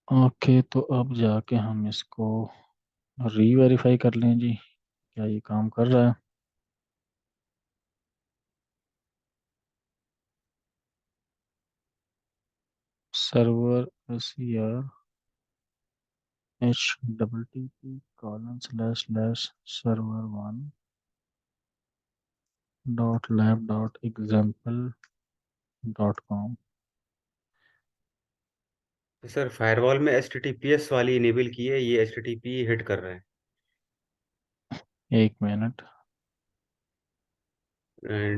ओके, तो अब जाके हम इसको रीवेरीफाई कर लें जी, क्या ये काम कर रहा है। Server SCR http://server1.lab.example.com। तो सर फायरवॉल में HTTPS वाली इनेबल की है, ये HTTP हिट कर रहा एक मिनट। है।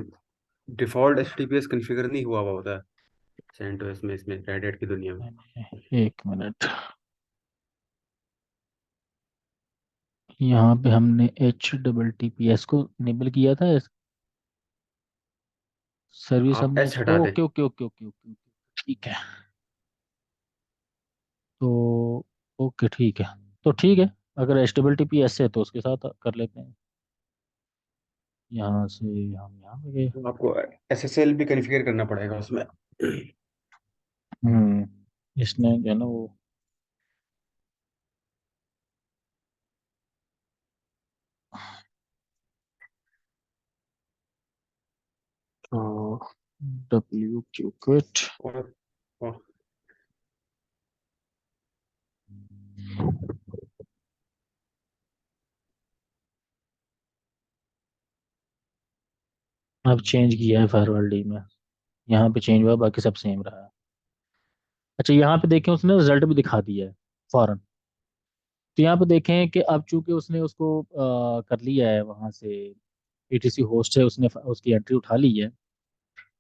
डिफॉल्ट HTTPS कॉन्फ़िगर नहीं हुआ हुआ होता CentOS में, इसमें रेड हैट की दुनिया में। एक मिनट, यहाँ पे हमने HTTPS को इनेबल किया था, सर्विस आप हमने एस हटा दें। Okay okay okay okay okay okay, ठीक है। तो ओके ठीक है, तो ठीक है, अगर HTTPS है तो उसके साथ कर लेते हैं। यहाँ से हम यहाँ पे गए। तो आपको SSL भी कॉन्फ़िगर करना पड़ेगा उसमें। इसने जो है ना वो, तो WQ quit। और, और अब चेंज किया है फायरवॉल डी में, यहाँ पे चेंज हुआ, बाकी सब सेम रहा है। अच्छा, यहाँ पे देखें उसने रिजल्ट भी दिखा दिया है फौरन। तो यहाँ पे देखें कि अब चूंकि उसने उसको कर लिया है वहां से, ETC होस्ट है, उसने उसकी एंट्री उठा ली है। तो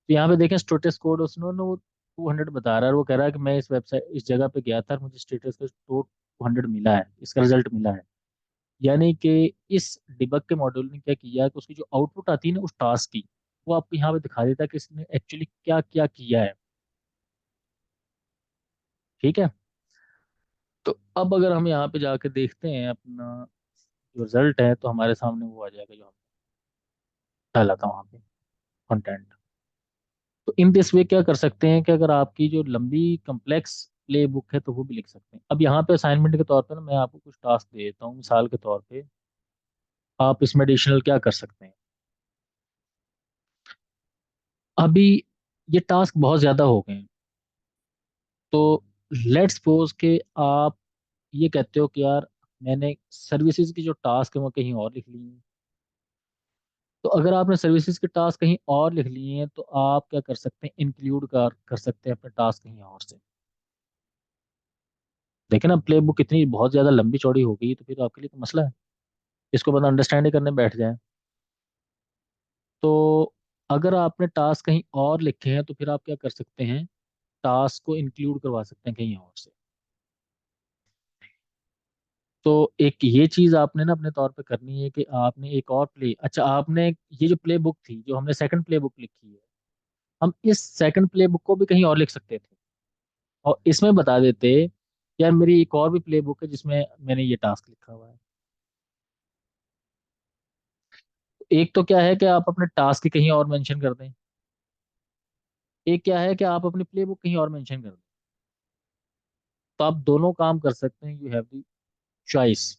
यहाँ पे देखें स्टेटस कोड उसने ना वो 200 बता रहा है, और वो कह रहा है कि मैं इस वेबसाइट इस जगह पे गया था और मुझे स्टेटस का 200 मिला है, इसका रिजल्ट मिला है। यानी कि इस डिबग के मॉड्यूल ने क्या किया कि उसकी जो आउटपुट आती है ना उस टास्क की, वो आपको यहाँ पे दिखा देता है कि इसने एक्चुअली क्या क्या किया है। ठीक है। तो अब अगर हम यहाँ पे जाके देखते हैं अपना जो रिजल्ट है, तो हमारे सामने वो आ जाएगा जो हमने डाला था वहाँ पे, कंटेंट। तो इन दिस वे क्या कर सकते हैं कि अगर आपकी जो लंबी कम्प्लेक्स प्ले बुक है तो वो भी लिख सकते हैं। अब यहाँ पे असाइनमेंट के तौर पे ना मैं आपको कुछ टास्क दे देता हूँ, मिसाल के तौर पे आप इसमें एडिशनल क्या कर सकते हैं। अभी ये टास्क बहुत ज़्यादा हो गए हैं, तो लेट्स सपोज कि आप ये कहते हो कि यार मैंने सर्विसेज की जो टास्क है वो कहीं और लिख ली है। तो अगर आपने सर्विसेज के टास्क कहीं और लिख लिए हैं तो आप क्या कर सकते हैं, इंक्लूड कर सकते हैं अपने टास्क कहीं और से। देखें ना, प्ले बुक इतनी बहुत ज़्यादा लंबी चौड़ी हो गई, तो फिर आपके लिए तो मसला है, इसको बंदा अंडरस्टैंड ही करने बैठ जाए। तो अगर आपने टास्क कहीं और लिखे हैं तो फिर आप क्या कर सकते हैं, टास्क को इंक्लूड करवा सकते हैं कहीं और से। तो एक ये चीज आपने ना अपने तौर पे करनी है कि आपने एक और प्ले, अच्छा आपने ये जो प्ले बुक थी जो हमने सेकंड प्ले बुक लिखी है, हम इस सेकंड प्ले बुक को भी कहीं और लिख सकते थे और इसमें बता देते यार मेरी एक और भी प्ले बुक है जिसमें मैंने ये टास्क लिखा हुआ है। एक तो क्या है कि आप अपने टास्क कहीं और मेंशन कर दें, एक क्या है कि आप अपनी प्ले बुक कहीं और मेंशन कर दें। तो आप दोनों काम कर सकते हैं, यू हैव द चॉइस।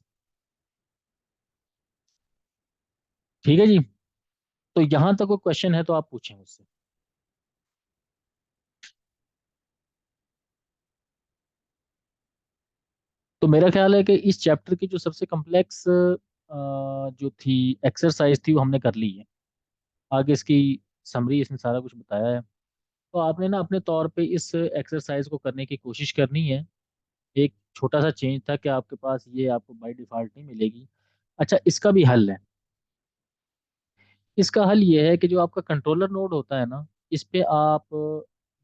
ठीक है जी। तो यहां तक कोई क्वेश्चन है तो आप पूछें मुझसे। तो मेरा ख्याल है कि इस चैप्टर की जो सबसे कम्प्लेक्स जो थी एक्सरसाइज थी वो हमने कर ली है। आगे इसकी समरी इसने सारा कुछ बताया है। तो आपने ना अपने तौर पे इस एक्सरसाइज को करने की कोशिश करनी है। एक छोटा सा चेंज था कि आपके पास ये आपको बाय डिफॉल्ट नहीं मिलेगी। अच्छा, इसका भी हल है। इसका हल ये है कि जो आपका कंट्रोलर नोड होता है ना, इस पे आप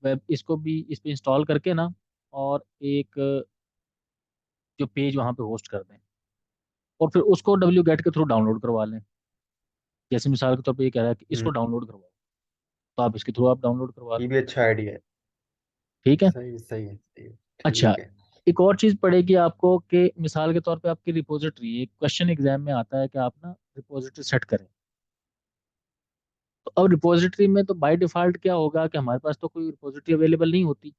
वेब इसको भी इस पे इंस्टॉल करके ना, और एक जो पेज वहाँ पे होस्ट कर दें, और फिर उसको WGET के थ्रू डाउनलोड करवा लें। जैसे मिसाल के तौर पे ये कह रहा है कि इसको हम्म, डाउनलोड करवाओ, तो आप इसके थ्रू आप डाउनलोड करवा ये लो। भी अच्छा आइडिया है। ठीक है। सही सही है, सही है। अच्छा, ठीक है। एक और चीज़ पड़ेगी आपको कि मिसाल के तौर पे आपकी रिपोजिटरी, एक क्वेश्चन एग्जाम में आता है कि आप ना रिपोजिटरी सेट करें। तो अब रिपोजिटरी में तो बाय डिफॉल्ट क्या होगा कि हमारे पास तो कोई रिपोजिटरी अवेलेबल नहीं होती।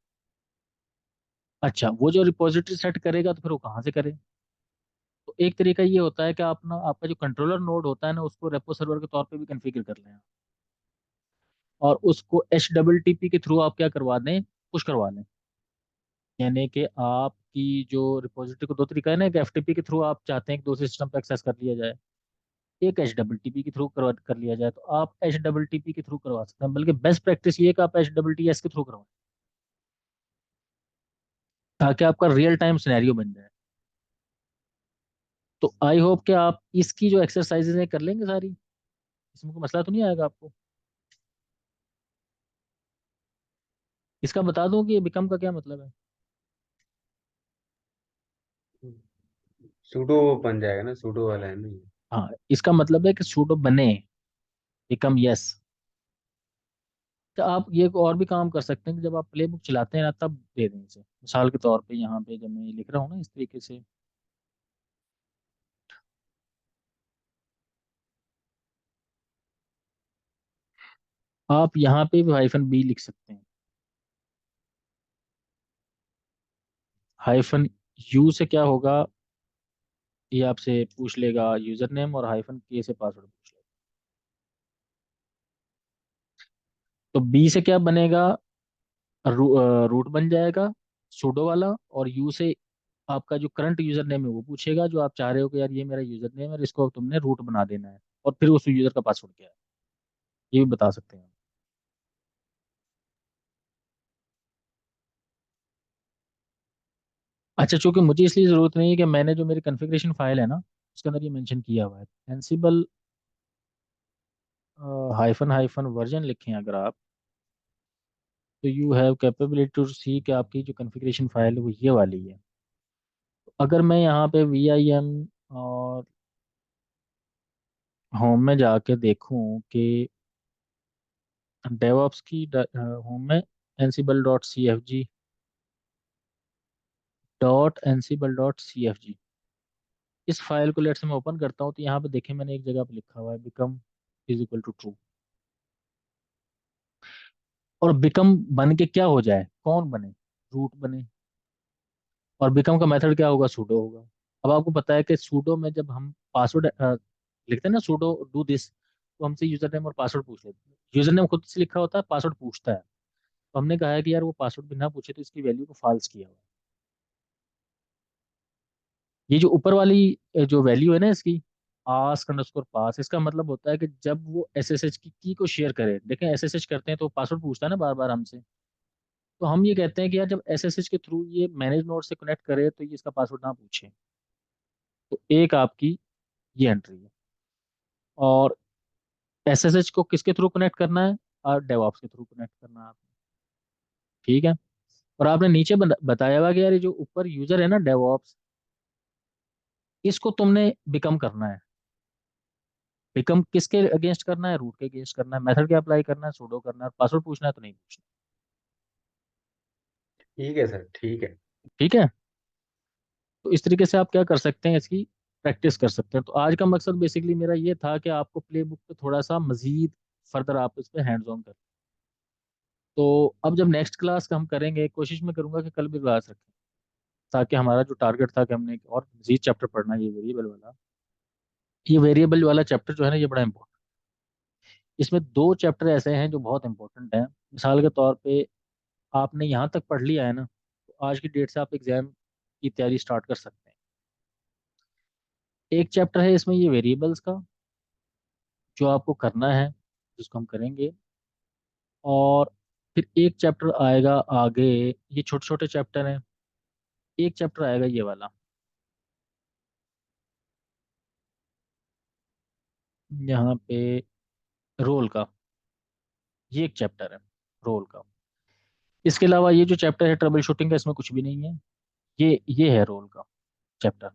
अच्छा, वो जो रिपोजिटरी सेट करेगा तो फिर वो कहाँ से करे? तो एक तरीका ये होता है कि आप ना आपका जो कंट्रोलर नोड होता है ना उसको रेपो सर्वर के तौर पे भी कॉन्फ़िगर कर लें, और उसको HTTP के थ्रू आप क्या करवा दें, पुश करवा लें। यानी कि आपकी जो रिपोजिटरी को दो तरीका है ना, एक FTP के थ्रू आप चाहते हैं कि दूसरे सिस्टम पे एक्सेस कर लिया जाए, एक HTTP के थ्रू करवा कर लिया जाए, तो आप HTTP के थ्रू करवा सकते हैं। बल्कि बेस्ट प्रैक्टिस ये है कि आप HTTPS के थ्रू करवाएं, ताकि आपका रियल टाइम सिनेरियो बन जाए। तो आई होप कि आप इसकी जो एक्सरसाइजेज हैं कर लेंगे सारी, इसमें कोई मसला तो नहीं आएगा आपको। इसका बता दूं कि बिकम का क्या मतलब है। सूडो बन जाएगा ना, सूडो वाला है ना ये। हाँ, इसका मतलब है कि सूडो बने, बिकम यस। तो आप ये एक और भी काम कर सकते हैं कि जब आप प्ले बुक चलाते हैं ना तब दे दें इसे, मिसाल के तौर पे यहाँ पे जब मैं ये लिख रहा हूँ ना इस तरीके से, आप यहाँ पे भी -B लिख सकते हैं। -U से क्या होगा, ये आपसे पूछ लेगा यूजर नेम, और -K से पासवर्ड पूछ लेगा। तो B से क्या बनेगा, रूट बन जाएगा सूडो वाला, और यू से आपका जो करंट यूजर नेम है वो पूछेगा, जो आप चाह रहे हो कि यार ये मेरा यूजर नेम है और इसको तुमने रूट बना देना है, और फिर उस यूजर का पासवर्ड क्या है, ये भी बता सकते हैं। अच्छा, चूंकि मुझे इसलिए जरूरत नहीं है कि मैंने जो मेरी कॉन्फ़िगरेशन फाइल है ना उसके अंदर ये मेंशन किया हुआ है, एंसिबल हाइफन वर्जन लिखें अगर आप, तो यू हैव कैपेबिलिटी टू सी कि आपकी जो कॉन्फ़िगरेशन फाइल है वो ये वाली है। अगर मैं यहाँ पे VIM और होम में जाके देखूं कि डेवऑप्स की होम में ansible.cfg इस फाइल को लेट से मैं ओपन करता हूँ, तो यहाँ पे देखें मैंने एक जगह पे लिखा हुआ है become is equal to true. और बिकम बन के क्या हो जाए, कौन बने, रूट बने। और बिकम का मेथड क्या होगा, सूडो होगा। अब आपको पता है कि सूडो में जब हम पासवर्ड लिखते हैं ना, सूडो डू दिस, तो हमसे यूजर नेम और पासवर्ड पूछ लेते हैं। यूजर नेम खुद से लिखा होता है, पासवर्ड पूछता है। तो हमने कहा है कि यार वो पासवर्ड बिना पूछे तो इसकी वैल्यू को फॉल्स किया हुआ है। ये जो ऊपर वाली जो वैल्यू है ना इसकी, आस्क अंडरस्कोर पास, इसका मतलब होता है कि जब वो SSH की को शेयर करे, देखें SSH करते हैं तो पासवर्ड पूछता है ना बार बार हमसे, तो हम ये कहते हैं कि यार जब SSH के थ्रू ये मैनेज नोड से कनेक्ट करे तो ये इसका पासवर्ड ना पूछे। तो एक आपकी ये एंट्री है। और SSH को किसके थ्रू कनेक्ट करना है, और डेवऑप्स के थ्रू कनेक्ट करना है आपने। ठीक है। और आपने नीचे बताया हुआ कि यार ये जो ऊपर यूजर है ना डेवऑप्स, इसको तुमने बिकम करना है। बिकम किसके अगेंस्ट करना है, रूट के अगेंस्ट करना है। मेथड क्या अप्लाई करना है, सूडो करना है, पासवर्ड पूछना है तो नहीं पूछना। ठीक है सर, ठीक है। ठीक है। तो इस तरीके से आप क्या कर सकते हैं, इसकी प्रैक्टिस कर सकते हैं। तो आज का मकसद बेसिकली मेरा ये था कि आपको प्ले बुक पे थोड़ा सा मजीद फर्दर आप इस पे हैंड्स ऑन करें। तो अब जब नेक्स्ट क्लास का हम करेंगे, कोशिश मैं करूंगा कि कल भी क्लास रखें, ताकि हमारा जो टारगेट था कि हमने एक और मजीद चैप्टर पढ़ना है, ये वेरिएबल वाला चैप्टर जो है ना ये बड़ा इंपॉर्टेंट। इसमें दो चैप्टर ऐसे हैं जो बहुत इंपॉर्टेंट हैं। मिसाल के तौर पे आपने यहाँ तक पढ़ लिया है ना, तो आज की डेट से आप एग्जाम की तैयारी स्टार्ट कर सकते हैं। एक चैप्टर है इसमें ये वेरिएबल्स का, जो आपको करना है, जिसको हम करेंगे। और फिर एक चैप्टर आएगा आगे, ये छोटे छोटे चैप्टर हैं। एक चैप्टर आएगा ये वाला, यहाँ पे रोल का, ये एक चैप्टर है रोल का। इसके अलावा ये जो चैप्टर है ट्रबल शूटिंग का, इसमें कुछ भी नहीं है। ये है रोल का चैप्टर।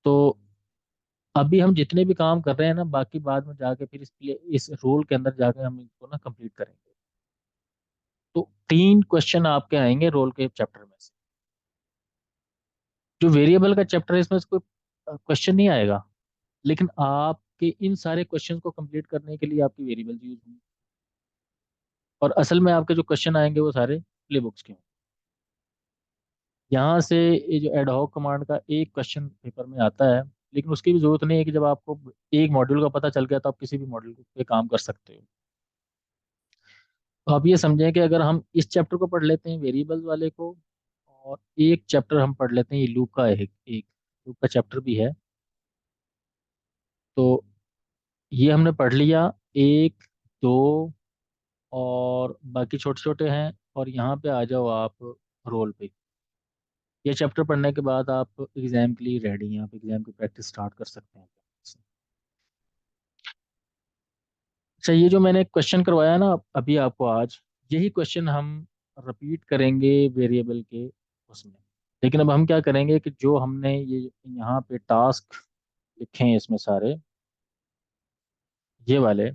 तो अभी हम जितने भी काम कर रहे हैं ना, बाकी बाद में जाके फिर इस रोल के अंदर जाके हम इसको ना कंप्लीट करेंगे। तो 3 क्वेश्चन आपके आएंगे रोल के चैप्टर में से। जो वेरिएबल का चैप्टर है इसमें से कोई क्वेश्चन नहीं आएगा, लेकिन आपके इन सारे क्वेश्चंस को कंप्लीट करने के लिए आपकी वेरिएबल यूज होंगी। और असल में आपके जो क्वेश्चन आएंगे वो सारे प्ले बुक्स के होंगे। यहाँ से ये जो एडहॉक कमांड का एक क्वेश्चन पेपर में आता है, लेकिन उसकी भी जरूरत नहीं है कि जब आपको एक मॉड्यूल का पता चल गया तो आप किसी भी मॉड्यूल पे काम कर सकते हो। तो आप ये समझें कि अगर हम इस चैप्टर को पढ़ लेते हैं वेरिएबल्स वाले को, और एक चैप्टर हम पढ़ लेते हैं ये लूप का, एक एक लूप का चैप्टर भी है, तो ये हमने पढ़ लिया, एक, दो, और बाकी छोटे छोटे हैं। और यहाँ पे आ जाओ आप रोल पे। ये चैप्टर पढ़ने के बाद आप एग्जाम के लिए रेडी हैं, आप एग्जाम की प्रैक्टिस स्टार्ट कर सकते हैं। अच्छा, ये जो मैंने क्वेश्चन करवाया ना अभी आपको आज, यही क्वेश्चन हम रिपीट करेंगे वेरिएबल के उसमें। लेकिन अब हम क्या करेंगे कि जो हमने ये यहाँ पे टास्क लिखे हैं इसमें सारे ये वाले,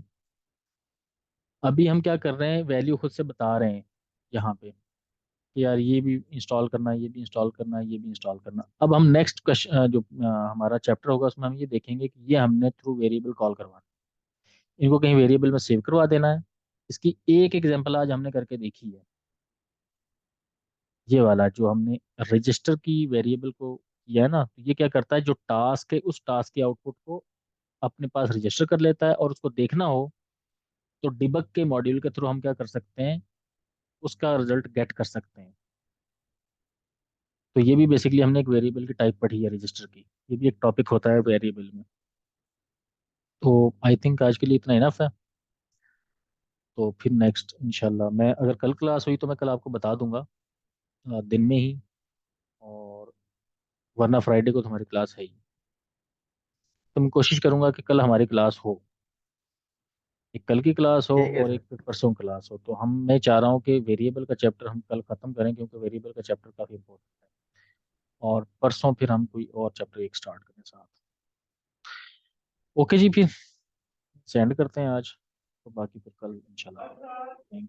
अभी हम क्या कर रहे हैं, वैल्यू खुद से बता रहे हैं यहाँ पे कि यार ये भी इंस्टॉल करना है, ये भी इंस्टॉल करना है, ये भी इंस्टॉल करना। अब हम नेक्स्ट क्वेश्चन जो हमारा चैप्टर होगा उसमें हम ये देखेंगे कि ये हमने थ्रू वेरिएबल कॉल करवाना है, इनको कहीं वेरिएबल में सेव करवा देना है। इसकी एक एग्जांपल आज हमने करके देखी है, ये वाला जो हमने रजिस्टर की वेरिएबल को किया है ना, तो ये क्या करता है, जो टास्क है उस टास्क के आउटपुट को अपने पास रजिस्टर कर लेता है, और उसको देखना हो तो डिबग के मॉड्यूल के थ्रू हम क्या कर सकते हैं, उसका रिजल्ट गेट कर सकते हैं। तो ये भी बेसिकली हमने एक वेरिएबल की टाइप पढ़ी है रजिस्टर की, ये भी एक टॉपिक होता है वेरिएबल में। तो आई थिंक आज के लिए इतना इनफ है। तो फिर नेक्स्ट इंशाल्लाह, मैं अगर कल क्लास हुई तो मैं कल आपको बता दूंगा दिन में ही, और वरना फ्राइडे को तुम्हारी क्लास है ही। तो मैं कोशिश करूंगा कि कल हमारी क्लास हो, एक कल की क्लास हो ठीक है और सर। एक फिर परसों क्लास हो। तो मैं चाह रहा हूँ कि वेरिएबल का चैप्टर हम कल ख़त्म करें, क्योंकि वेरिएबल का चैप्टर काफ़ी इंपॉर्टेंट है, और परसों फिर हम कोई और चैप्टर एक स्टार्ट करें साथ। ओके जी, फिर सेंड करते हैं आज, तो बाकी फिर कल इंशाल्लाह। थैंक